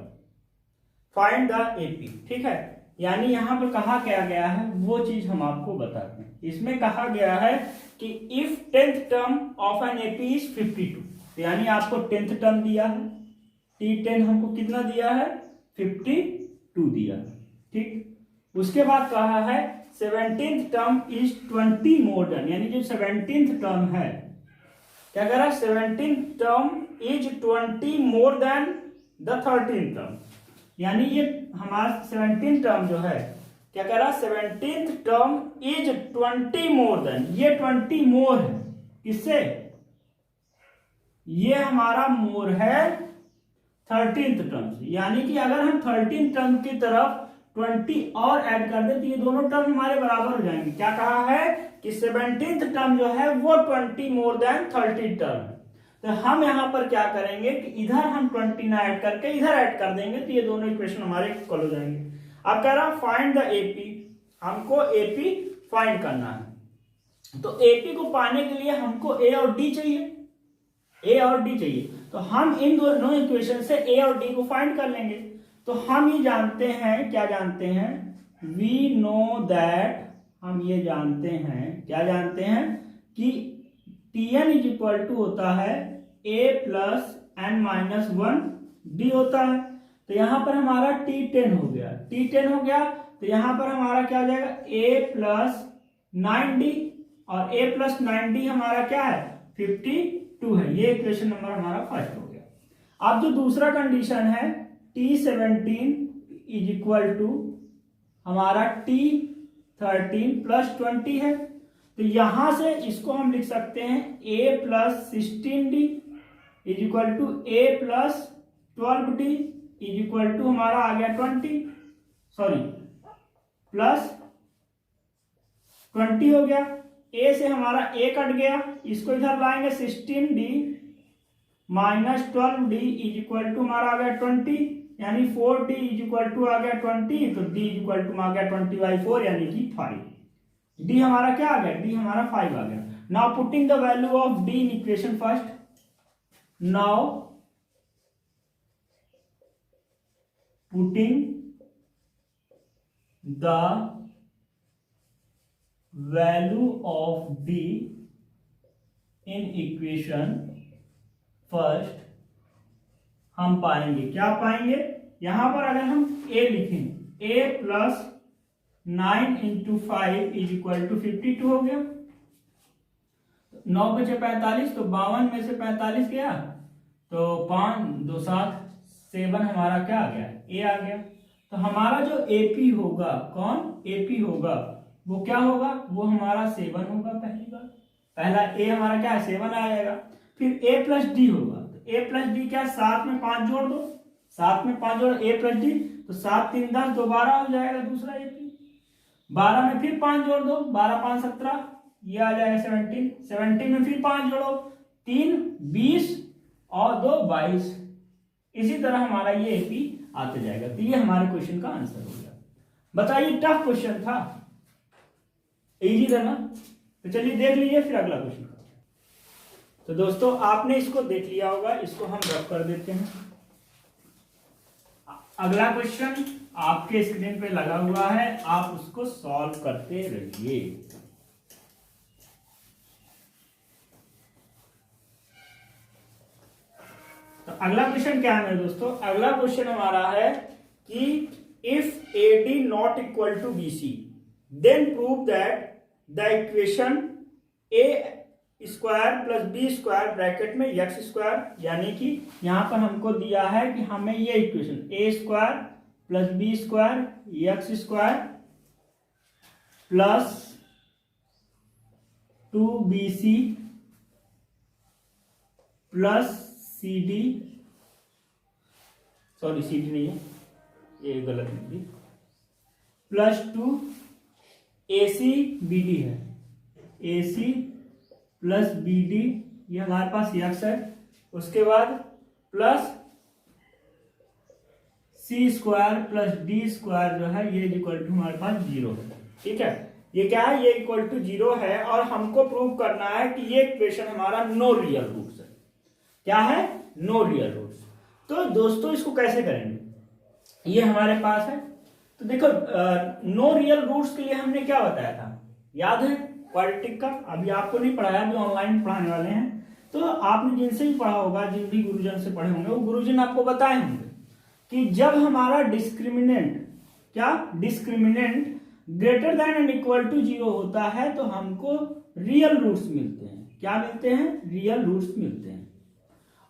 find the AP. ठीक है, यानी यहां पर कहा क्या गया है वो चीज हम आपको बताते हैं। इसमें कहा गया है कि if 10th term of an AP is 52, तो यानी आपको 10th टर्म दिया है, T10 हमको कितना दिया है? 52 दिया है। ठीक, उसके बाद कहा है 17th term is 20 more than, यानी जो 17th टर्म है क्या कह रहा है? 17th term is 20 more than the 13th term, यानी ये हमारा 17th टर्म जो है क्या कह रहा है? 17th term is 20 more than, ये 20 मोर है किससे? ये हमारा मोर है 13th टर्म से, यानी कि अगर हम 13th टर्म की तरफ 20 और ऐड कर दे तो ये दोनों टर्म हमारे बराबर हो जाएंगे। क्या कहा है कि 17th टर्म जो है वो 20 मोर देन 13th टर्म है। तो हम यहां पर क्या करेंगे कि इधर हम 20 ना ऐड करके इधर ऐड कर देंगे, तो ये दोनों इक्वेशन हमारे इक्वल हो जाएंगे। अब कह रहा फाइंड द एपी, हमको एपी फाइंड करना है। तो एपी को पाने के लिए हमको ए और डी चाहिए, ए और डी चाहिए। तो हम इन दोनों इक्वेशन से ए और डी को फाइंड कर लेंगे। तो हम ये जानते हैं, क्या जानते हैं? वी नो दैट, हम ये जानते हैं, क्या जानते हैं कि Tn इज इक्वल टू होता है a plus n minus 1 d होता है। तो यहां पर हमारा T10 हो गया, T10 हो गया, तो यहां पर हमारा क्या हो जाएगा? a प्लस 9d, और a प्लस 9d हमारा क्या है? 52 है। ये इक्वेशन नंबर हमारा फर्स्ट हो गया। अब जो दूसरा कंडीशन है T17 इज इक्वल टू हमारा T13 प्लस 20 है। तो यहां से इसको हम लिख सकते हैं a plus 16d is equal to a plus 12d is equal to हमारा आ गया 20, सॉरी प्लस 20 हो गया। a से हमारा a कट गया, इसको इधर लाएंगे 16d minus 12d is equal to हमारा आ गया 20, यानी 4d इज इक्वल टू आ गया 20, तो d इज इक्वल टू आ गया 20/4 यानी कि 5। d हमारा क्या आ गया? d हमारा 5 आ गया। Now putting the value of d in equation first, now putting the value of d in equation first, हम पाएंगे, क्या पाएंगे? यहां पर अगर हम a लिखें, a plus 9 into 5 is equal to 52 हो गया। 9 बचे 45, तो 52 में से 45 गया, तो 5 2 7 7 हमारा क्या आ गया? a आ गया। तो हमारा जो AP होगा, कौन AP होगा, वो क्या होगा? वो हमारा 7 होगा। पहली बार पहला a हमारा क्या है? 7 आ जाएगा। फिर a प्लस डी होगा, तो a प्लस डी क्या? 7 में 5 जोड़ दो, 7 में 5 जोड़ a प्लस डी, तो 7 3 10 2 12 हो जाएगा दूसरा AP। 12 में फिर 5 जोड़ दो, 12 5 17, ये आ जाएगा 17। 17 में फिर 5 जोड़ो, 3 20 और 2 22। इसी तरह हमारा ये एपी आते जाएगा। तो ये हमारे क्वेश्चन का आंसर हो गया। बताइए, टफ क्वेश्चन था, इजी था ना? तो चलिए देख लीजिए, फिर अगला क्वेश्चन। तो दोस्तों आपने इसको देख लिया होगा, इसको हम रब कर देते हैं। अगला क्वेश्चन आपके स्क्रीन पे लगा हुआ है, आप उसको सॉल्व करते रहिए। तो अगला क्वेश्चन क्या है मेरे दोस्तों? अगला क्वेश्चन हमारा है कि if AD not equal to BC then prove that the equation A square plus B square bracket में एक्स स्क्वायर, यानी कि यहां पर हमको दिया है कि हमें ये equation A square plus B square X square plus 2BC plus CD, sorry CD नहीं है, ये गलत लिख दी, प्लस 2 AC BD है, AC प्लस BD, ये हमारे पास x है। उसके बाद plus C square plus D square जो है ये इक्वल टू हमारे पास 0 है। ठीक है, ये क्या है, ये इक्वल टू 0 है और हमको प्रूव करना है कि ये इक्वेशन हमारा नो रियल रूट्स है। क्या है, नो रियल रूट्स। तो दोस्तों इसको कैसे करेंगे, ये हमारे पास है। तो देखो नो रियल रूट्स के लिए हमने क्या बताया था, याद है क्वाड्रेटिक का? अभी आपको नहीं पढ़ाया, अभी ऑनलाइन पढ़ाने वाले हैं। तो आपने जिनसे भी पढ़ा होगा, जिन भी गुरुजन से पढ़े होंगे, वो गुरुजन आपको बताए होंगे कि जब हमारा डिस्क्रिमिनेंट, क्या discriminant greater than and equal to 0 होता है तो हमको रियल रूट्स मिलते हैं। क्या मिलते हैं, रियल रूट्स मिलते हैं।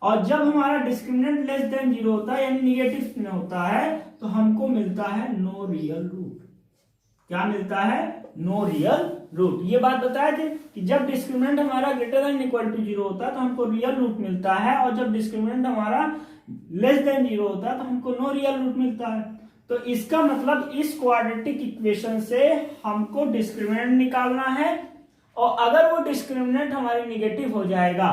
और जब हमारा डिस्क्रिमिनेंट लेस देन 0 होता है यानी निगेटिव में होता है तो हमको मिलता है नो रियल रूट। क्या मिलता है, नो रियल रूट। ये बात बताए थे कि जब डिस्क्रिमिनेंट हमारा ग्रेटर देन इक्वल टू 0 होता है तो हमको रियल रूट मिलता है, और जब डिस्क्रिमिनेंट हमारा लेस देन 0 होता है तो हमको नो रियल रूट मिलता है। तो इसका मतलब इस क्वाड्रेटिक इक्वेशन से हमको डिस्क्रिमिनेंट निकालना है, और अगर वो डिस्क्रिमिनेंट हमारी निगेटिव हो जाएगा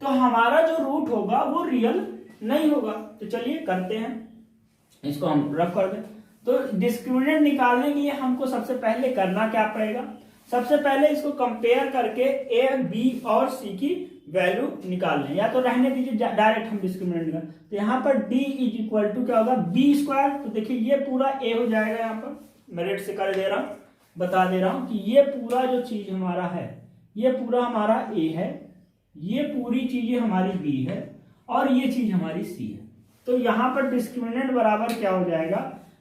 तो हमारा जो रूट होगा वो रियल नहीं होगा। तो चलिए करते हैं, इसको हम रफ कर दें। तो डिस्क्रिमिनेंट निकालने के लिए हमको सबसे पहले करना क्या पड़ेगा, सबसे पहले इसको कंपेयर करके ए, बी और सी की वैल्यू निकाल लें, या तो रहने दीजिए डायरेक्ट हम डिस्क्रिमिनेंट निकाल। तो यहाँ पर d इज इक्वल टू क्या होगा, बी स्क्वायर। तो देखिए ये पूरा ए हो जाएगा, यहाँ पर मैं रेड से कर दे रहा हूँ, बता दे रहा हूँ कि ये पूरा जो चीज हमारा है ये पूरा हमारा ए है, ये पूरी चीजें हमारी बी है और ये चीज हमारी सी है। तो यहाँ पर डिस्क्रिमिनेंट बराबर क्या हो जाएगा,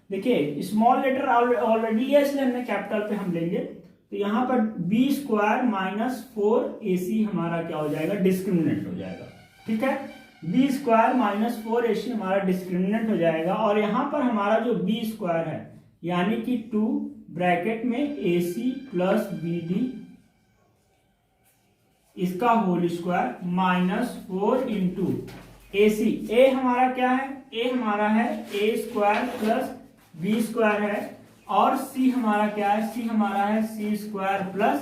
देखिए स्मॉल लेटर ऑलरेडी लिया इसलिए हमने कैपिटल पे हम लेंगे। तो यहाँ पर बी स्क्वायर माइनस 4AC हमारा क्या हो जाएगा, डिस्क्रिमिनेंट हो जाएगा। ठीक है, बी स्क्वायर माइनस 4AC हमारा डिस्क्रिमिनेंट हो जाएगा, और यहाँ पर हमारा जो बी स्क्वायर है यानी कि 2 ब्रैकेट में AC प्लस BD इसका whole square minus 4 into AC। A हमारा क्या है, ए हमारा है A square plus B square है, और C हमारा क्या है, C हमारा है C square plus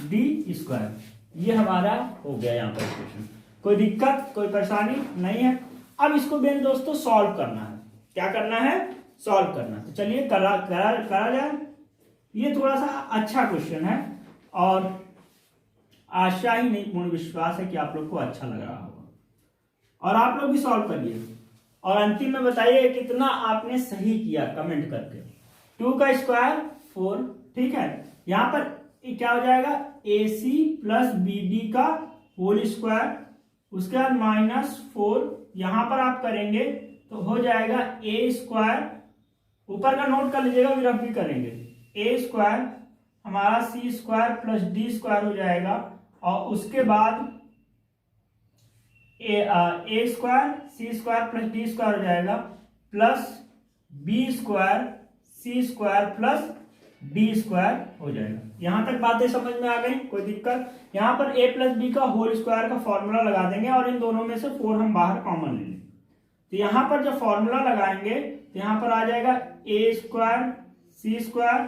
D square. ये हमारा हो गया यहाँ पर क्वेश्चन। कोई दिक्कत, कोई परेशानी नहीं है। अब इसको बेन दोस्तों सॉल्व करना है। क्या करना है, सॉल्व करना। तो चलिए करा जाए। ये थोड़ा सा अच्छा क्वेश्चन है और आशा ही नहीं पूर्ण विश्वास है कि आप लोग को अच्छा लग रहा होगा, और आप लोग भी सॉल्व करिए और अंतिम में बताइए कितना आपने सही किया कमेंट करके। 2 का स्क्वायर 4, ठीक है। यहां पर क्या हो जाएगा, AC प्लस BD का होल स्क्वायर, उसके बाद माइनस 4 यहां पर आप करेंगे तो हो जाएगा A स्क्वायर, ऊपर का नोट कर लीजिएगा फिर आप भी करेंगे। A स्क्वायर हमारा C square plus D square हो जाएगा, और उसके बाद A square C square plus D square हो जाएगा, plus B square C square plus D square हो जाएगा। यहां तक बातें समझ में आ गई, कोई दिक्कत? यहां पर A प्लस B का होल स्क्वायर का फॉर्मूला लगा देंगे और इन दोनों में से 4 हम बाहर कॉमन ले लेंगे। तो यहां पर जब फॉर्मूला लगाएंगे तो यहां पर आ जाएगा A square C square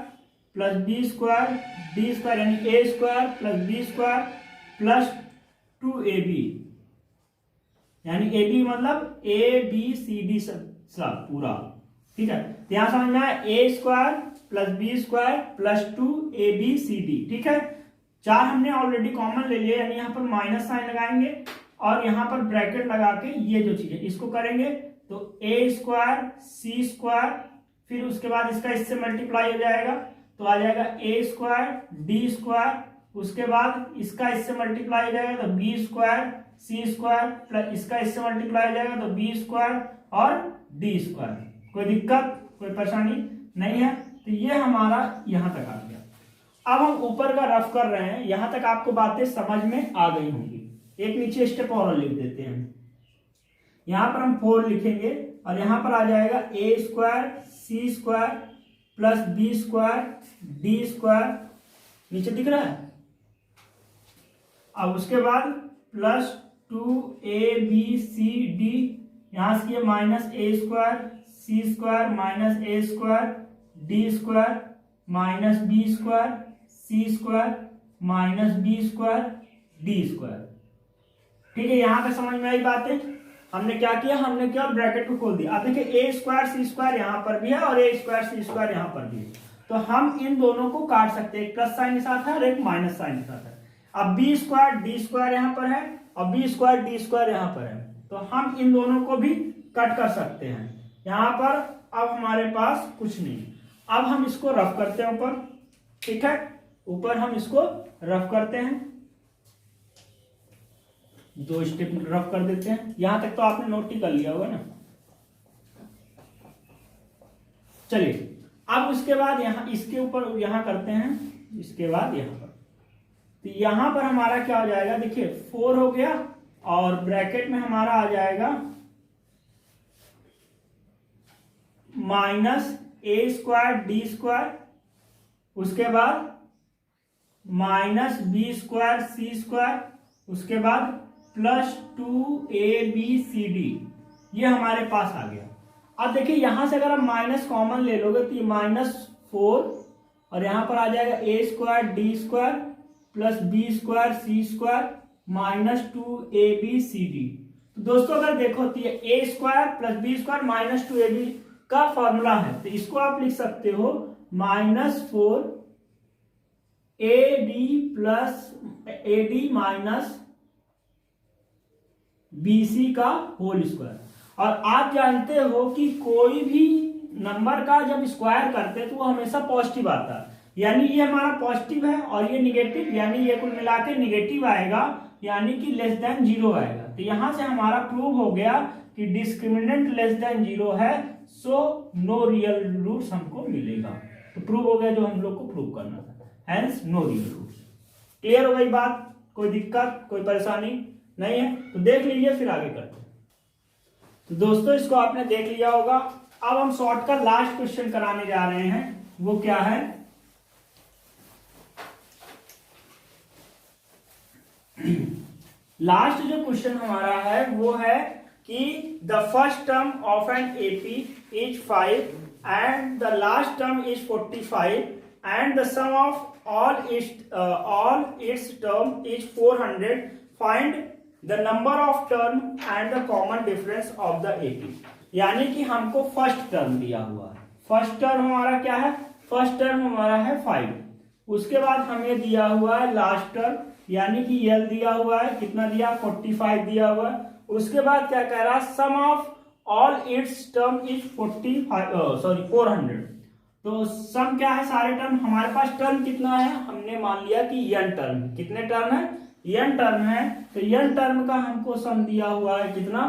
plus B square D square, यानी A square plus B square plus 2AB, यानी AB मतलब ABCD सब पूरा। ठीक है, तो यहां समझ में आया, A square plus B square plus 2ABCD। ठीक है, 4 हमने ऑलरेडी कॉमन ले लिया, यानी यहाँ पर माइनस साइन लगाएंगे और यहाँ पर ब्रैकेट लगा के ये जो चीज है इसको करेंगे तो A स्क्वायर C स्क्वायर, फिर उसके बाद इसका इससे मल्टीप्लाई हो जाएगा तो आ जाएगा A स्क्वायर D स्क्वायर, उसके बाद इसका इससे मल्टीप्लाई हो जाएगा तो B square C square, plus इसका इससे मल्टीप्लाई हो जाएगा तो B स्क्वायर और D स्क्वायर। कोई दिक्कत, कोई परेशानी नहीं है। तो ये हमारा यहां तक आ गया। अब हम ऊपर का रफ कर रहे हैं, यहां तक आपको बातें समझ में आ गई होंगी। एक नीचे स्टेप और लिख देते हैं, यहां पर हम 4 लिखेंगे और यहां पर आ जाएगा A square C square plus B square D square, नीचे दिख रहा है। अब उसके बाद प्लस 2ABCD, यहां से minus A square C square minus A square D square minus b square C square minus b square D square. ठीक है, यहां पे समझ में आई बातें। हमने क्या किया, हमने क्या ब्रैकेट को खोल दिया। अब देखिए ए स्क्वायर सी स्क्वायर यहां पर भी है और ए स्क्वायर सी स्क्वायर यहां पर भी है, तो हम इन दोनों को काट सकते हैं, एक प्लस साइन के साथ है और एक माइनस साइन के साथ है। अब बी स्क्वायर डी स्क्वायर यहां पर है और बी स्क्वायर डी स्क्वायर यहां पर है, तो हम इन दोनों को भी कट कर सकते हैं। यहां पर अब हमारे पास कुछ नहीं, अब हम इसको रफ करते हैं ऊपर। ठीक है, ऊपर हम इसको रफ करते हैं, 2 स्टेप रफ कर देते हैं। यहां तक तो आपने नोट ही कर लिया होगा ना। चलिए अब उसके बाद यहां इसके ऊपर यहां करते हैं, इसके बाद यहां पर, तो यहां पर हमारा क्या हो जाएगा, देखिए 4 हो गया और ब्रैकेट में हमारा आ जाएगा माइनस ए स्क्वायर डी स्क्वायर, उसके बाद माइनस बी स्क्वायर सी स्क्वायर, उसके बाद प्लस 2abcd, ये हमारे पास आ गया। अब देखिए यहां से अगर आप माइनस कॉमन ले लोगे तो ये -4 और यहां पर आ जाएगा A square D square plus B square C square minus 2abcd। तो दोस्तों अगर देखो तो ये A square plus B square minus 2ab का फॉर्मूला है, तो इसको आप लिख सकते हो -4 AD plus AD minus BC का होल स्क्वायर। और आप जानते हो कि कोई भी नंबर का जब स्क्वायर करते हैं तो वो हमेशा पॉजिटिव आता है, यानी ये हमारा पॉजिटिव है और ये निगेटिव, यानी ये कुल मिला के निगेटिव आएगा, यानी कि लेस देन 0 आएगा। तो यहां से हमारा प्रूव हो गया कि डिस्क्रिमिनेंट लेस देन 0 है, सो नो रियल रूट्स हमको मिलेगा। तो प्रूव हो गया जो हम लोग को प्रूव करना था, hence no real roots. Clear हो गई बात, कोई दिक्कत कोई परेशानी नहीं है? तो देख लीजिए फिर आगे करते हैं। तो दोस्तों इसको आपने देख लिया होगा। अब हम शॉर्ट का लास्ट क्वेश्चन कराने जा रहे हैं, वो क्या है, लास्ट जो क्वेश्चन हमारा है वो है कि the first term of an AP is 5 and the last term is 45 and the sum of all its term is 400, find the number of term and the common difference of the AP. यानी कि हमको फर्स्ट टर्म दिया हुआ है, फर्स्ट टर्म हमारा क्या है, फर्स्ट टर्म हमारा है 5, उसके बाद हमें दिया हुआ है लास्ट टर्म यानी कि यल दिया हुआ है, कितना दिया 45 दिया हुआ है। उसके बाद क्या कह रहा है, sum of all its term is 400। तो सम क्या है, सारे टर्म, हमारे पास टर्म कितना है, हमने मान लिया कि n टर्म, कितने टर्म है, n टर्म है, तो n टर्म का हमको सम दिया हुआ है कितना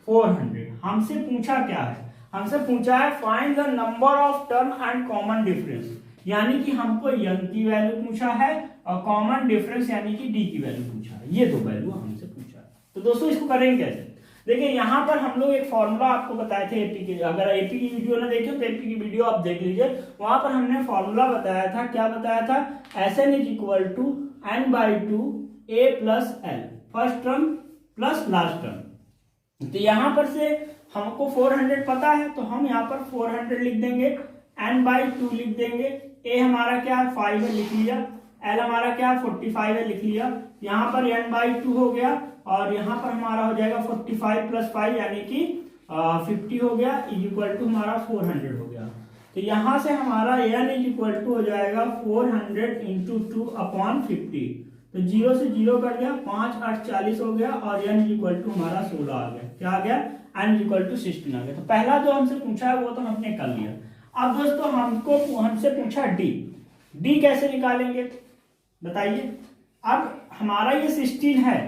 400। हमसे पूछा क्या है, हमसे पूछा है find the number of term and common difference, यानी कि हमको n की वैल्यू पूछा है और कॉमन डिफरेंस यानी कि d की वैल्यू पूछा है, ये दो वैल्यू हमसे पूछा है। तो दोस्तों इसको करेंगे कैसे, देखिए यहाँ पर हम लोग एक फॉर्मूला आपको बताए थे एपी के, अगर एपी की वीडियो ना देखे तो एपी की वीडियो आप देख लीजिए, वहां पर हमने फॉर्मूला बताया था, क्या बताया था, Sn is equal to n/2 a plus l, first term plus last term. तो यहाँ पर से हमको 400 पता है, तो हम यहाँ पर 400 लिख देंगे, n/2 लिख देंगे, a हमारा क्या है 5 है लिख लिया, l हमारा क्या है 45 है लिख लिया, यहाँ पर n/2 हो गया और यहाँ पर हमारा हो जाएगा 45 + 5 यानी कि 50 हो गया, इज इक्वल टू हमारा 400 हो गया। तो यहाँ से हमारा n इज इक्वल टू हो जाएगा 400 × 2/50, तो 0 से 0 कट गया, 5 8 40 हो गया और n इज इक्वल टू हमारा 16 आ गया, क्या आ गया, n इज इक्वल टू 16 आ गया। तो पहला जो हमसे पूछा है वो तो हमने कर लिया। अब दोस्तों हमसे पूछा d कैसे निकालेंगे बताइए। अब हमारा ये 16 है,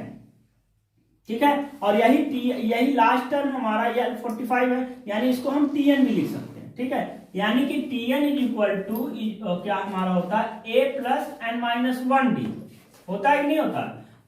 ठीक है, और यही लास्ट टर्म हमारा ये 45 है, यानी इसको हम tn भी लिख सकते हैं, ठीक है, यानी कि tn इज इक्वल टू क्या हमारा होता है a प्लस n-1d, होता है कि नहीं होता।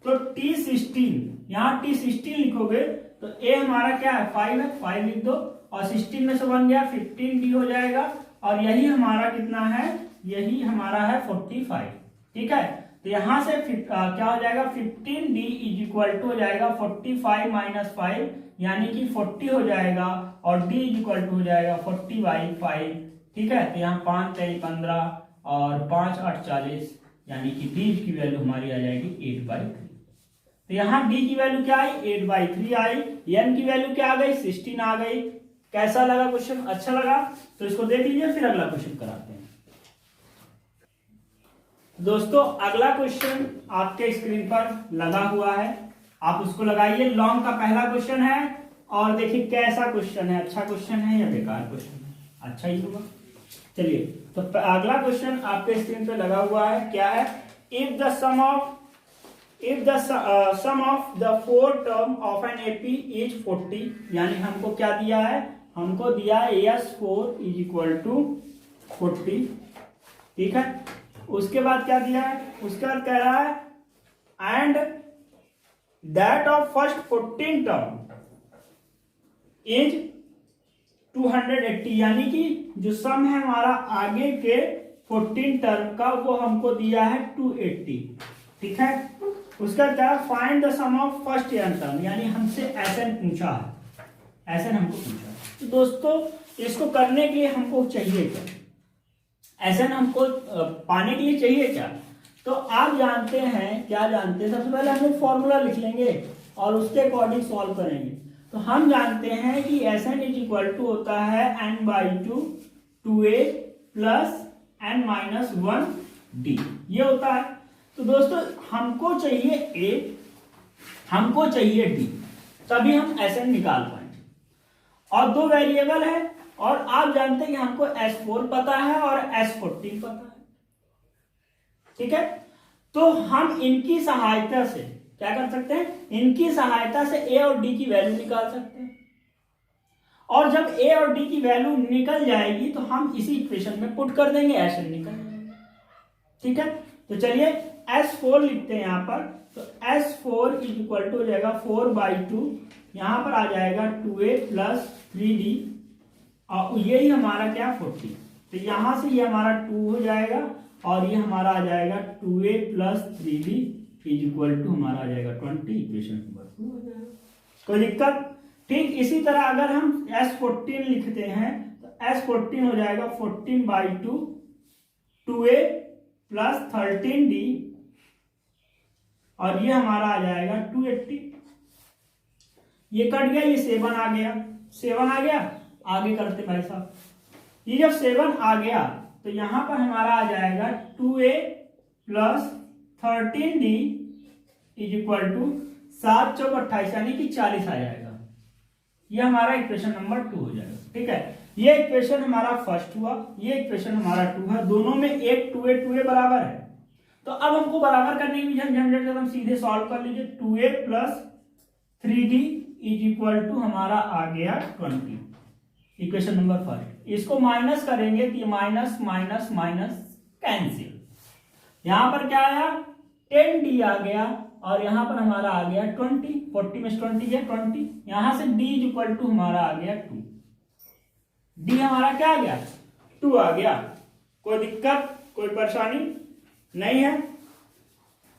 तो t16, यहाँ t16 लिखोगे तो a हमारा क्या है 5 है, 5 लिख दो और 16 में से 1 गया 15d हो जाएगा और यही हमारा कितना है, यही हमारा है 45, ठीक है। तो यहां से क्या हो जाएगा 15d इज इक्वल टू हो जाएगा 45 - 5 यानी कि 40 हो जाएगा और d इज इक्वल टू हो जाएगा 40/5 ठीक है। तो यहाँ 5 3 15 और 5 8 40, यानी कि डी की वैल्यू हमारी आ जाएगी 8/3। तो यहाँ डी की वैल्यू क्या आई, 8/3 आई। एन की वैल्यू क्या आ गई, 16 आ गई। कैसा लगा क्वेश्चन, अच्छा लगा? तो इसको देख लीजिए, फिर अगला क्वेश्चन कराते हैं। दोस्तों अगला क्वेश्चन आपके स्क्रीन पर लगा हुआ है, आप उसको लगाइए। लॉन्ग का पहला क्वेश्चन है और देखिए कैसा क्वेश्चन है, अच्छा क्वेश्चन है या बेकार क्वेश्चन है? अच्छा ही होगा। चलिए, तो अगला क्वेश्चन आपके स्क्रीन पे लगा हुआ है, क्या है? If the sum of the 4 term of an AP is 40, यानी हमको क्या दिया है, हमको दिया है S4 = 40। ठीक है, उसके बाद क्या दिया है, उसके बाद कह रहा है and that of first 14 term is 280, यानी कि जो सम है हमारा आगे के 14 टर्म का वो हमको दिया है 280। ठीक है, उसका क्या, find the sum of first n term, यानी हमसे Sn पूछा है, Sn हमको पूछा है। तो दोस्तों इसको करने के लिए हमको चाहिए क्या, Sn हमको पाने के लिए चाहिए क्या? तो आप जानते हैं, क्या जानते हैं, सबसे पहले हम लोग फॉर्मूला लिख लेंगे और उसके अकॉर्डिंग सॉल्व करेंगे। तो हम जानते हैं कि Sn = होता है n/2 2a + n-1 d, ये होता है। तो दोस्तों हमको चाहिए a, हमको चाहिए d, तभी हम Sn निकाल पाएंगे। और दो वेरिएबल है और आप जानते हैं कि हमको S4 पता है और S14 पता है। ठीक है, तो हम इनकी सहायता से क्या कर सकते हैं, इनकी सहायता से a और d की वैल्यू निकाल सकते हैं। और जब a और d की वैल्यू निकल जाएगी तो हम इसी इक्वेशन में पुट कर देंगे, Sn निकल जाएगा। ठीक है, तो चलिए S4 लिखते हैं यहाँ पर। तो S4 = हो जाएगा 4/2, यहाँ पर आ जाएगा 2a + 3d, और यही हमारा क्या, 40। तो यहां से ये हमारा 2 हो जाएगा और ये हमारा आ जाएगा 2a + 3d = हमारा आ जाएगा 20, इक्वेशन नंबर 2 हो जाएगा। कोई दिक्कत? ठीक इसी तरह अगर हम S14 लिखते हैं तो S14 हो जाएगा 14/2 2a + 13d, और ये हमारा आ जाएगा 280। ये कट गया, ये 7 आ गया, 7 आ गया। आगे करते भाई साहब, ये जब 7 आ गया तो यहां पर हमारा आ जाएगा 2a + 13d = 7 × 4 = 28, यानी कि 40 आ जाएगा। ये हमारा इक्वेशन नंबर 2 हो जाएगा। ठीक है, ये इक्वेशन हमारा फर्स्ट हुआ, ये इक्वेशन हमारा 2 है, दोनों में एक 2a बराबर है। तो अब हमको बराबर करने की झंझट हम सीधे सॉल्व कर लीजिए। 2a + 3d = हमारा आ गया 20, इक्वेशन नंबर फर्स्ट। इसको माइनस करेंगे तो ये माइनस माइनस माइनस कैंसिल, यहां पर क्या आया, 10d आ गया और यहां पर हमारा आ गया 20, 40 में 20 है 20, यहां से d = हमारा आ गया 2, d हमारा क्या आ गया, 2 आ गया। कोई दिक्कत, कोई परेशानी नहीं है?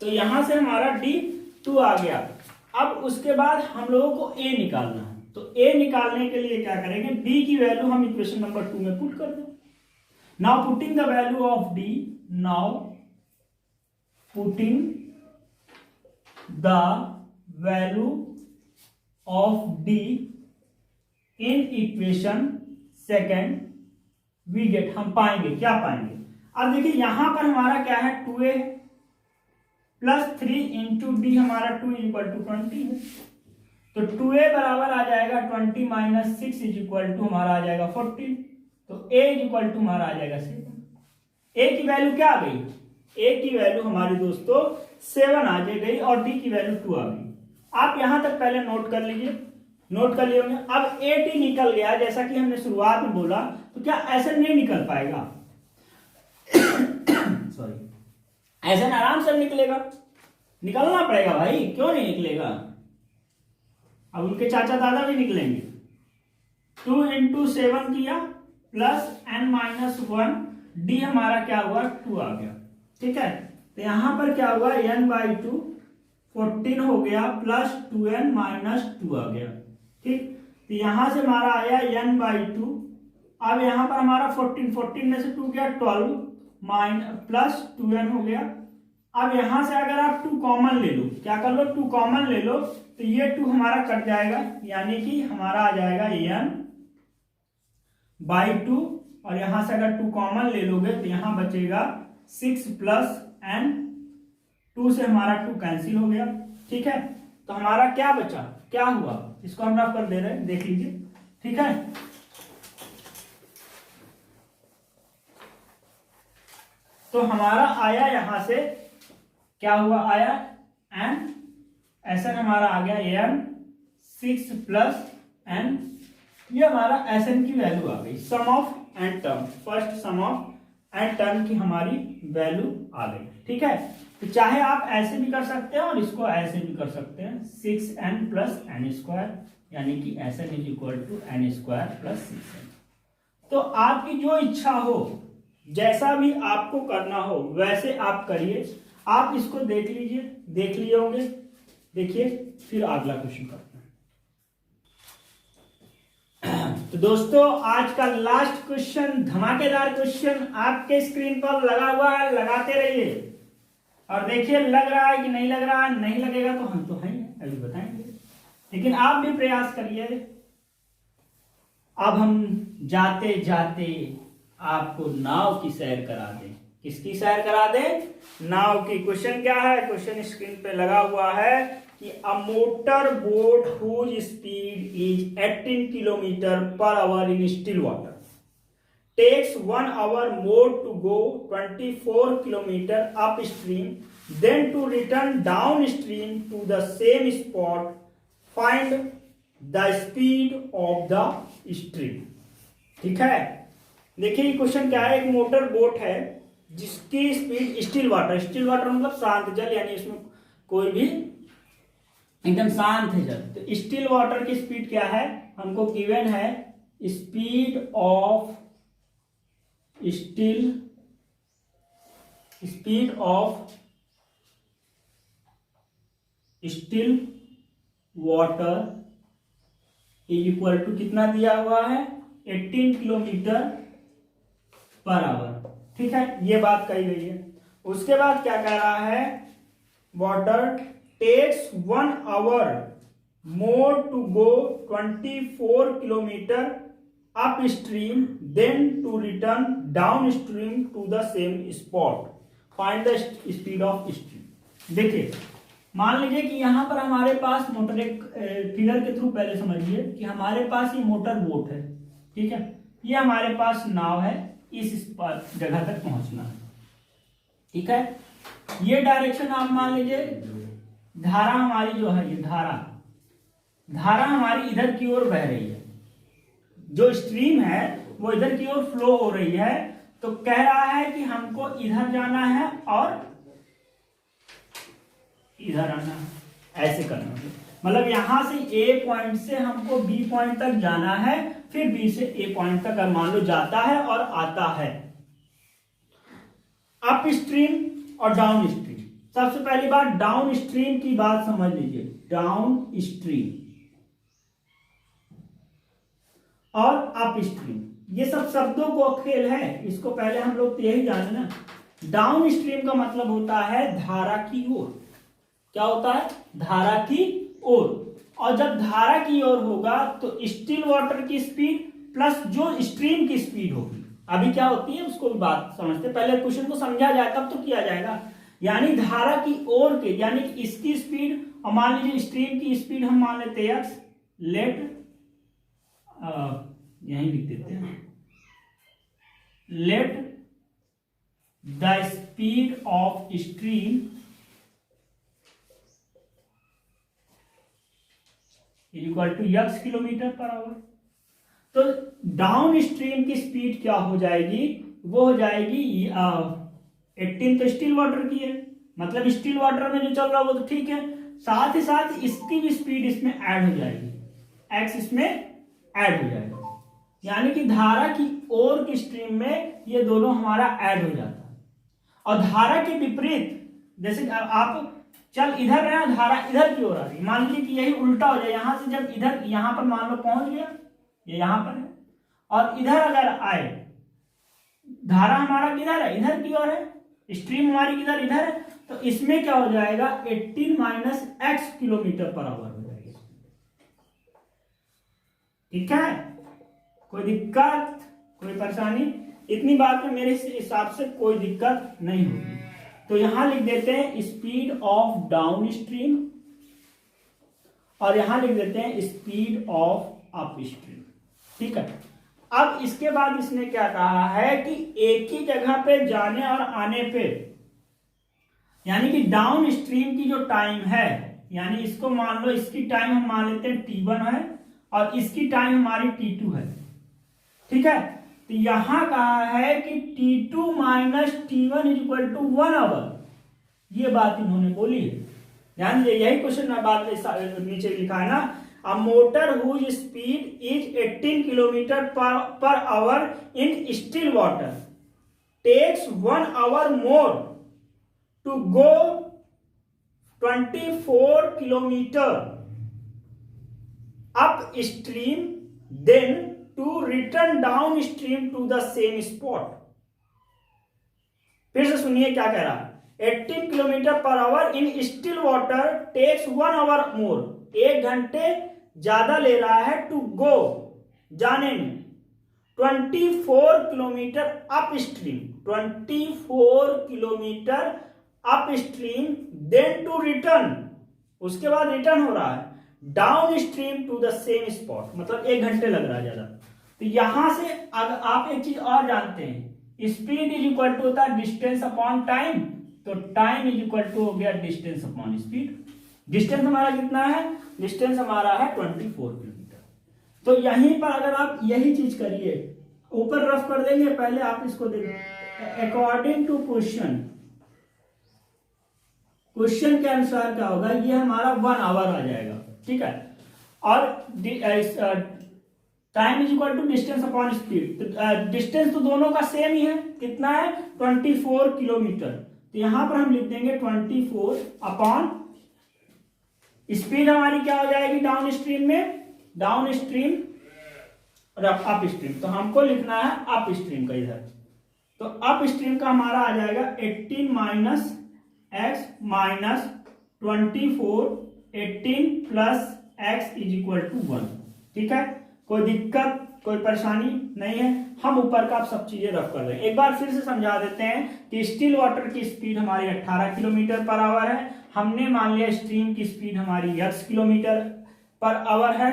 तो यहां से हमारा d 2 आ गया। अब उसके बाद हम लोगों को a निकालना है, तो a निकालने के लिए क्या करेंगे, d की वैल्यू हम इक्वेशन नंबर 2 में पुट कर दें। Now putting the value of d, now putting the value of d in equation second we get, हम पाएंगे, क्या पाएंगे? अब देखिए यहां पर हमारा क्या है, 2a + 3 × d, हमारा 2 = 20 है। तो 2a बराबर आ जाएगा 20 - 6 = हमारा आ जाएगा 14। तो a = हमारा आ जाएगा 7। a की वैल्यू क्या आ गई, a की वैल्यू हमारी दोस्तों 7 आ गई और d की वैल्यू 2 आ गई। आप यहां तक पहले नोट कर लीजिए, नोट कर लिए होंगे। अब 80 निकल गया, जैसा कि हमने शुरुआत में बोला, तो क्या ऐसे नहीं निकल पाएगा? सॉरी, ऐसे आराम से निकलेगा, निकलना पड़ेगा भाई, क्यों नहीं निकलेगा? अब उनके चाचा दादा भी निकलेंगे। 2 × 7 किया + n-1, d हमारा क्या हुआ, 2 आ गया। ठीक है, तो यहां पर क्या हुआ, n/2 14 हो गया + 2n - 2 आ गया। ठीक, तो यहां से हमारा आया n/2 अब यहाँ पर हमारा 14 में से 2 गया 12 प्लस 2n हो गया। अब यहां से अगर आप 2 कॉमन ले लो, क्या कर लो, 2 कॉमन ले लो, तो ये 2 हमारा कट जाएगा, यानी कि हमारा आ जाएगा n/2, और यहां से अगर 2 कॉमन ले लोगे तो यहां बचेगा 6 प्लस n, 2 से हमारा 2 कैंसिल हो गया। ठीक है, तो हमारा क्या बचा, क्या हुआ, इसको हम रफ कर दे रहे हैं, देख लीजिए। ठीक है, तो हमारा आया यहां से क्या हुआ, आया n, Sn हमारा आ गया n 6 प्लस n, ये हमारा Sn की वैल्यू आ गई, sum of n term, first sum of n term की हमारी वैल्यू आ गई। ठीक है, तो चाहे आप ऐसे भी कर सकते हैं और इसको ऐसे भी कर सकते हैं, 6n प्लस n स्क्वायर, यानी कि Sn is equal to n square plus 6n। तो आपकी जो इच्छा हो, जैसा भी आपको करना हो वैसे आप करिए। आप इसको देख लीजिए, देख लिए होंगे, देखिए, फिर अगला क्वेश्चन करते हैं। तो दोस्तों आज का लास्ट क्वेश्चन, धमाकेदार क्वेश्चन आपके स्क्रीन पर लगा हुआ है, लगाते रहिए और देखिए लग रहा है कि नहीं लग रहा है, नहीं लगेगा तो हम तो हैं अभी बताएंगे, लेकिन आप भी प्रयास करिए। अब हम जाते जाते आपको नाव की सैर करा दें। किसकी सैर करा दें, नाव की। क्वेश्चन क्या है, क्वेश्चन स्क्रीन पे लगा हुआ है कि a motor boat whose speed is 18 kilometre per hour in still water takes 1 hour more to go 24 kilometer upstream, then to return downstream to the same spot, find the speed of the stream। ठीक है, देखिए क्वेश्चन क्या है, एक मोटर बोट है जिसकी speed still water, still water मतलब शांत जल, यानी इसमें कोई भी एकदम शांत है जल। तो स्टिल वाटर की स्पीड क्या है, हमको गिवन है speed of still water is equal to कितना दिया हुआ है, 18 किलोमीटर पर आवर। ठीक है, ये बात कही गई है। उसके बाद क्या कह रहा है, water takes 1 hour more to go 24 kilometer upstream, then to return downstream to the same spot, find the speed of stream। देखिए मान लीजिए कि यहाँ पर हमारे पास मोटर, एक फिगर के थ्रू पहले समझिए कि हमारे पास ये मोटर बोट है। ठीक है, ये हमारे पास नाव है, इस जगह तक पहुंचना है। ठीक है, ये डायरेक्शन आप मान लीजिए, धारा हमारी जो है, ये धारा हमारी इधर की ओर बह रही है, जो स्ट्रीम है वो इधर की ओर फ्लो हो रही है। तो कह रहा है कि हमको इधर जाना है और इधर आना है, ऐसे करना है। मतलब यहां से ए पॉइंट से हमको बी पॉइंट तक जाना है, फिर बी से ए पॉइंट तक मान लो जाता है और आता है। अप स्ट्रीम और डाउन स्ट्रीम, सबसे पहली बात डाउन स्ट्रीम की बात समझ लीजिए, डाउन स्ट्रीम और अप स्ट्रीम, ये सब शब्दों को खेल है, इसको पहले हम लोग तो यही जाने ना। डाउन स्ट्रीम का मतलब होता है धारा की ओर। क्या होता है, धारा की ओर। और जब धारा की ओर होगा तो स्टिल वाटर की स्पीड प्लस जो स्ट्रीम की स्पीड होगी, अभी क्या होती है उसको भी बात समझते, पहले क्वेश्चन को समझा जाए तब तो किया जाएगा। यानी धारा की ओर के, यानी इसकी स्पीड, और मान लीजिए स्ट्रीम की स्पीड हम मान लेते हैं x, लेट यहीं लिख देते हैं, let the speed of stream equal to x kilometre per hour. तो डाउन स्ट्रीम की स्पीड क्या हो जाएगी, वो हो जाएगी 18 तो स्टिल वाटर की है, मतलब स्टिल वाटर में जो चल रहा है वो तो ठीक है, साथ ही साथ इसकी भी स्पीड इसमें ऐड हो जाएगी, x इसमें ऐड हो जाएगा। यानी कि धारा की ओर की स्ट्रीम में ये दोनों हमारा ऐड हो जाता है। और धारा के विपरीत, जैसे आप चल इधर रहे हैं, धारा इधर की ओर आ रही है, मान लीजिए कि यही उल्टा हो जाए, यहां से जब इधर यहां पर मान लो पहुंच गया, ये यहां पर है, और इधर अगर आए, धारा हमारा किधर है, इधर की ओर है, स्ट्रीम हमारी किधर, इधर है, तो इसमें क्या हो जाएगा 18 minus x kilometre per our हो जाएगी। ठीक है, कोई दिक्कत, कोई परेशानी? इतनी बात में मेरे हिसाब से कोई दिक्कत नहीं होगी। तो यहां लिख देते हैं स्पीड ऑफ डाउन स्ट्रीम और यहां लिख देते हैं स्पीड ऑफ अप स्ट्रीम। ठीक है, अब इसके बाद इसने क्या कहा है कि एक ही जगह पे जाने और आने पे, यानी कि डाउन स्ट्रीम की जो टाइम है, यानी इसको मान लो, इसकी टाइम हम मान लेते हैं t1 है और इसकी टाइम हमारी t2 है। ठीक है, तो यहां कहा है कि t2 minus t1 is equal to 1 hour. ये बात इन्होंने बोली है, ध्यान दीजिए, यही क्वेश्चन बाद नीचे लिखा है ना, a motor whose speed is 18 kilometre per hour in still water takes 1 hour more to go 24 kilometre upstream then to return downstream to the same spot. फिर से सुनिए क्या कह रहा है, 18 kilometre per hour in still water takes 1 hour more, 1 घंटे ज्यादा ले रहा है टू गो, जाने में, 24 kilometre upstream, 24 kilometre upstream, then to return, उसके बाद रिटर्न हो रहा है downstream to the same spot, मतलब 1 घंटे लग रहा है ज्यादा। तो यहां से अगर आप एक चीज और जानते हैं, स्पीड इज इक्वल टू होता है डिस्टेंस अपॉन टाइम, तो टाइम इज इक्वल टू हो गया डिस्टेंस अपॉन स्पीड। डिस्टेंस हमारा कितना है, डिस्टेंस हमारा है 24 किलोमीटर। तो यहीं पर अगर आप यही चीज करिए, ऊपर रफ कर देंगे, पहले आप इसको देखिए, अकॉर्डिंग टू क्वेश्चन, क्वेश्चन के अनुसार क्या होगा, ये हमारा 1 आवर आ जाएगा। ठीक है, और time is equal to distance upon speed, तो डिस्टेंस तो दोनों का सेम ही है, कितना है 24 किलोमीटर, तो यहां पर हम लिख देंगे 24 अपॉन स्पीड हमारी क्या हो जाएगी डाउन स्ट्रीम में, डाउन स्ट्रीम और अप स्ट्रीम, तो हमको लिखना है अप स्ट्रीम का इधर, तो अप स्ट्रीम का हमारा आ जाएगा 18 minus x minus 24, 18 plus x is equal to 1। ठीक है, कोई दिक्कत, कोई परेशानी नहीं है, हम ऊपर का आप सब चीजें रफ कर रहे हैं। एक बार फिर से समझा देते हैं कि स्टिल वाटर की स्पीड हमारी 18 किलोमीटर पर आवर है, हमने मान लिया स्ट्रीम की स्पीड हमारी x किलोमीटर पर आवर है।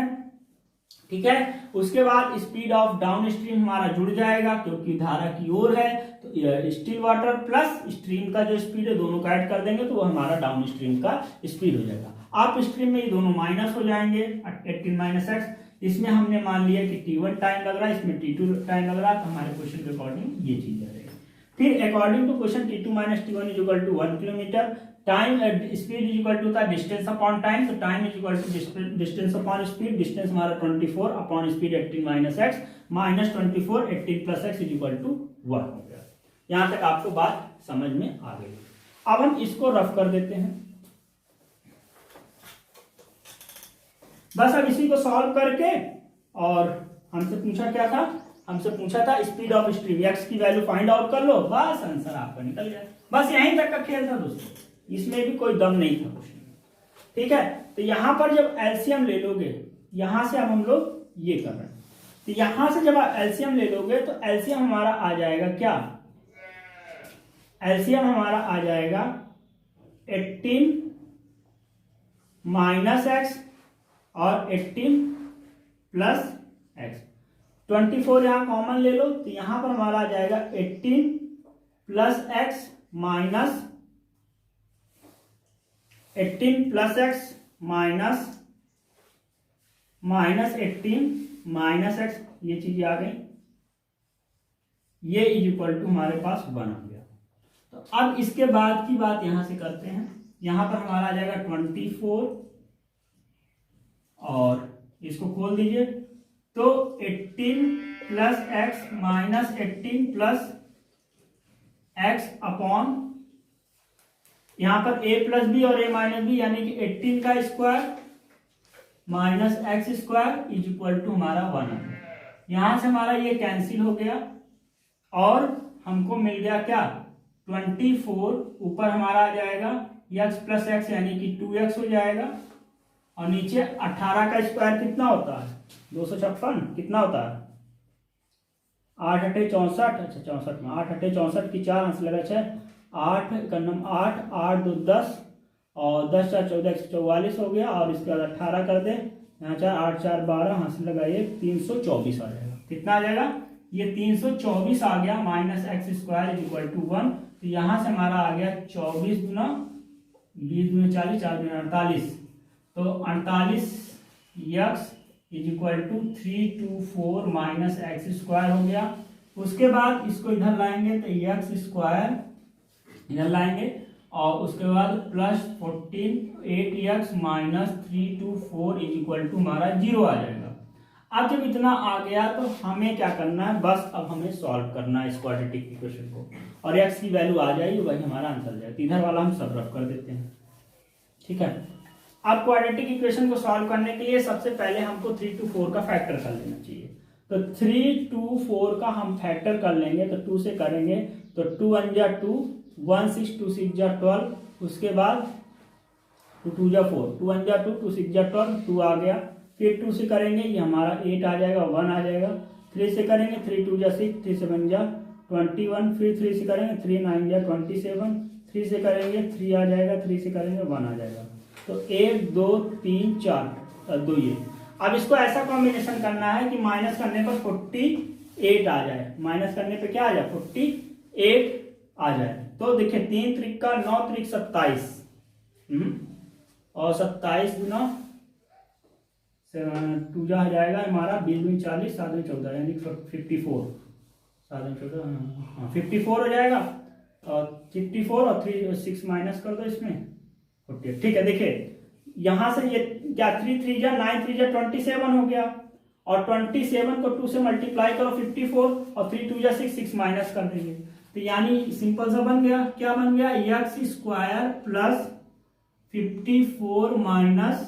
ठीक है, उसके बाद स्पीड ऑफ डाउन स्ट्रीम हमारा जुड़ जाएगा क्योंकि धारा की ओर है, तो स्टिल वाटर प्लस स्ट्रीम का जो स्पीड है दोनों का ऐड कर देंगे तो वो हमारा डाउन स्ट्रीम का स्पीड हो जाएगा। अप स्ट्रीम में ये दोनों माइनस हो जाएंगे, 18 माइनस एक्स, इसमें हमने मान लिया कि t1 टाइम लग रहा है, इसमें t2 टाइम लग रहा है, तो हमारे क्वेश्चन के अकॉर्डिंग ये चीज आ जाएगी। फिर according to question t2 minus t1 is equal to 1 kilometre, time speed is equal to था डिस्टेंस अपॉन टाइम, तो time is equal to distance upon speed, distance हमारा 24 upon speed 18 minus x minus 24, 18 plus x is equal to 1 हो गया। यहां तक आपको बात समझ में आ गई। अब हम इसको रफ कर देते हैं, बस अब इसी को सॉल्व करके, और हमसे पूछा क्या था, हमसे पूछा था स्पीड ऑफ स्ट्रीम, एक्स की वैल्यू फाइंड आउट कर लो, बस आंसर आपका निकल गया। बस यहीं तक का खेल था दोस्तों, इसमें भी कोई दम नहीं था क्वेश्चन। ठीक है, तो यहां पर जब एलसीएम ले लोगे, यहां से अब हम लोग ये कर रहे हैं, तो यहां से जब आप एलसीएम ले लोगे तो एलसीएम हमारा आ जाएगा क्या, एलसीएम हमारा आ जाएगा 18 माइनस एक्स और 18 प्लस एक्स, 24 यहां कॉमन ले लो तो यहां पर हमारा आ जाएगा 18 plus x minus 18 plus x minus 18 minus x, ये चीजें आ गई, ये इज इक्वल टू हमारे पास 1 आ गया। तो अब इसके बाद की बात यहां से करते हैं, यहां पर हमारा आ जाएगा 24 और इसको खोल दीजिए, तो 18 plus x minus 18 plus x upon, यहां पर a प्लस बी और a माइनस बी, यानी कि 18 का square minus x square is equal to हमारा 1 आ गया। यहां से हमारा ये कैंसिल हो गया और हमको मिल गया क्या 24, ऊपर हमारा आ जाएगा x प्लस एक्स यानी कि 2x हो जाएगा और नीचे 18 का स्क्वायर कितना होता है 256, कितना होता है 8 अठे 64, अच्छा 64 में 8 अठे 64 की 4 आंसर लगा 6, 8 का नंबर 8, 8 2 10 और 10 4 14 144 हो गया और इसके बाद 18 कर दे यहाँ 4 8 4 12 हासिल लगाइए 324 आ जाएगा। कितना आ जाएगा ये 324 आ गया minus x square equal to 1। तो यहाँ से हमारा आ गया 24 गुना 20 गुना 40 4 गुना 48, तो 48 x is equal to 324 minus x square हो गया। उसके बाद इसको इधर लाएंगे तो एक्स स्क्वायर इधर लाएंगे और उसके बाद plus 14 8x minus 324 is equal to हमारा 0 आ जाएगा। अब जब इतना आ गया तो हमें क्या करना है, बस अब हमें सॉल्व करना है इस क्वाड्रेटिक इक्वेशन को और x की वैल्यू आ जाएगी वही हमारा आंसर जाएगा। इधर वाला हम सब रफ कर देते हैं, ठीक है। अब क्वाड्रेटिक इक्वेशन को सॉल्व करने के लिए सबसे पहले हमको 3 to 4 का फैक्टर कर लेना चाहिए। तो 3 to 4 का हम फैक्टर कर लेंगे तो 2 से करेंगे तो 2 1 जा 2 1 6 2 6 जा 12, उसके बाद 2 2 जा 4 2 1 जा 2 2 6 जा 12 2 आ गया। फिर 2 से करेंगे ये हमारा 8 आ जाएगा 1 आ जाएगा। 3 से करेंगे 3 2 जा 6 3 7 जा 21, फिर 3 से करेंगे 3 9 जा 27, 3 से करेंगे 3 आ जाएगा, 3 से करेंगे 1 आ जाएगा। तो 1 2 3 4 2 ये। अब इसको ऐसा कॉम्बिनेशन करना है कि माइनस करने पर 48 आ जाए, माइनस करने पे क्या आ जाए 48 आ जाए। तो देखिए 3 त्रिक का 9 त्रिक 27 और 27 गुना 2 जा जाएगा हमारा 20 में 40 7 में 14 यानी 54 7 में 14 54 हो जाएगा और 54 और 3 6 माइनस कर दो इसमें 48। ठीक है, देखिए यहां से ये क्या 3 3 जा 9 3 जा 27 हो गया और 27 को 2 से मल्टीप्लाई करो 54 और 3 2 जा 6 6 माइनस कर देंगे तो यानी सिंपल सा बन गया, क्या बन गया x square plus 54 minus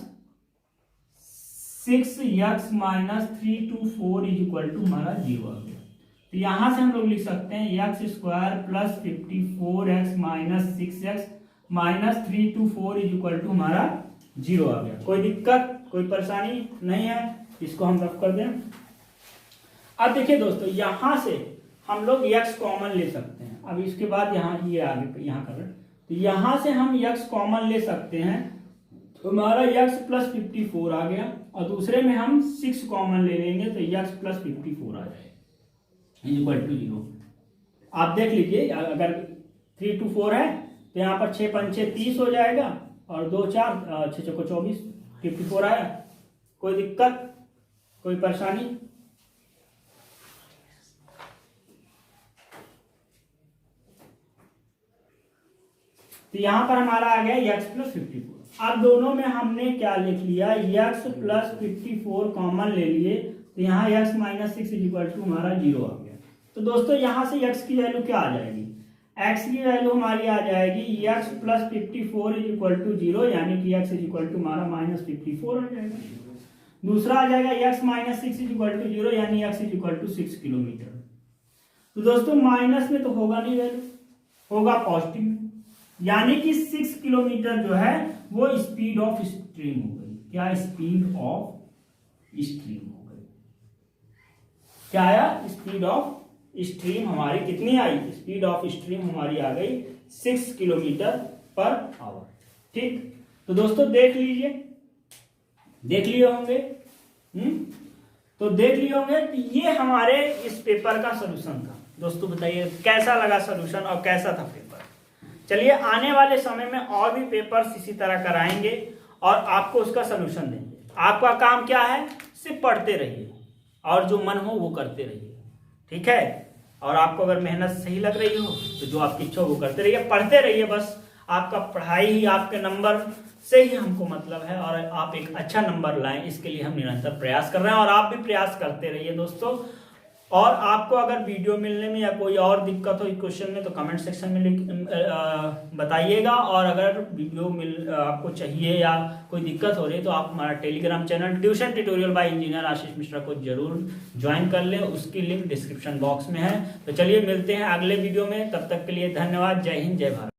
6x minus 324 is equal to हमारा 0 आ गया। तो यहां से हम लोग लिख सकते हैं x square plus 54x minus 6x minus 324 is equal to हमारा 0 आ गया। कोई दिक्कत कोई परेशानी नहीं है, इसको हम रफ कर दें। अब देखिए दोस्तों यहां से हम लोग x कॉमन ले सकते हैं। अब इसके बाद यहाँ ये आगे यहाँ कर रहे हैं तो यहां से हम x कॉमन ले सकते हैं तो हमारा x प्लस 54 आ गया और दूसरे में हम 6 कॉमन ले लेंगे तो x प्लस 54 आ जाएगा इक्वल टू 0। आप देख लीजिए अगर 3 to 4 है तो यहाँ पर 6 5 6 30 हो जाएगा और 2 4 6 6 को 24 54 आया। कोई दिक्कत कोई परेशानी? तो यहां पर हमारा आ गया x प्लस 54। अब दोनों में हमने क्या लिख लिया x प्लस 54 कॉमन ले लिए तो यहाँ x minus 6 is equal to हमारा 0 आ गया। तो दोस्तों यहाँ से x की वैल्यू क्या आ जाएगी, x की वैल्यू हमारी आ जाएगी x plus 54 is equal to 0 यानी कि x इज इक्वल टू हमारा माइनस 54 आ जाएगा। दूसरा आ जाएगा x minus 6 is equal to 0 यानी x is equal to 6 kilometre. तो दोस्तों माइनस में तो होगा नहीं वैल्यू, होगा पॉजिटिव में यानी कि 6 किलोमीटर जो है वो स्पीड ऑफ स्ट्रीम हो गई। क्या स्पीड ऑफ स्ट्रीम हो गई, क्या आया स्पीड ऑफ स्ट्रीम हमारी कितनी आई, स्पीड ऑफ स्ट्रीम हमारी आ गई 6 किलोमीटर पर आवर। ठीक, तो दोस्तों देख लीजिए, देख लिए होंगे तो देख लिए होंगे कि ये हमारे इस पेपर का सॉल्यूशन था। दोस्तों बताइए कैसा लगा सॉल्यूशन और कैसा था पेपर। चलिए आने वाले समय में और भी पेपर्स इसी तरह कराएंगे और आपको उसका सलूशन देंगे। आपका काम क्या है, सिर्फ पढ़ते रहिए और जो मन हो वो करते रहिए, ठीक है। और आपको अगर मेहनत सही लग रही हो तो जो आपकी इच्छा हो वो करते रहिए, पढ़ते रहिए। बस आपका पढ़ाई ही आपके नंबर से ही हमको मतलब है और आप एक अच्छा नंबर लाएं इसके लिए हम निरंतर प्रयास कर रहे हैं और आप भी प्रयास करते रहिए दोस्तों। और आपको अगर वीडियो मिलने में या कोई और दिक्कत हो इस क्वेश्चन में तो कमेंट सेक्शन में बताइएगा। और अगर वीडियो आपको चाहिए या कोई दिक्कत हो रही है तो आप हमारा Telegram channel tuition tutorial by engineer Ashish Mishra को जरूर ज्वाइन कर लें, उसकी लिंक डिस्क्रिप्शन बॉक्स में है। तो चलिए मिलते हैं अगले वीडियो में, तब तक के लिए धन्यवाद। जय हिंद, जय भारत।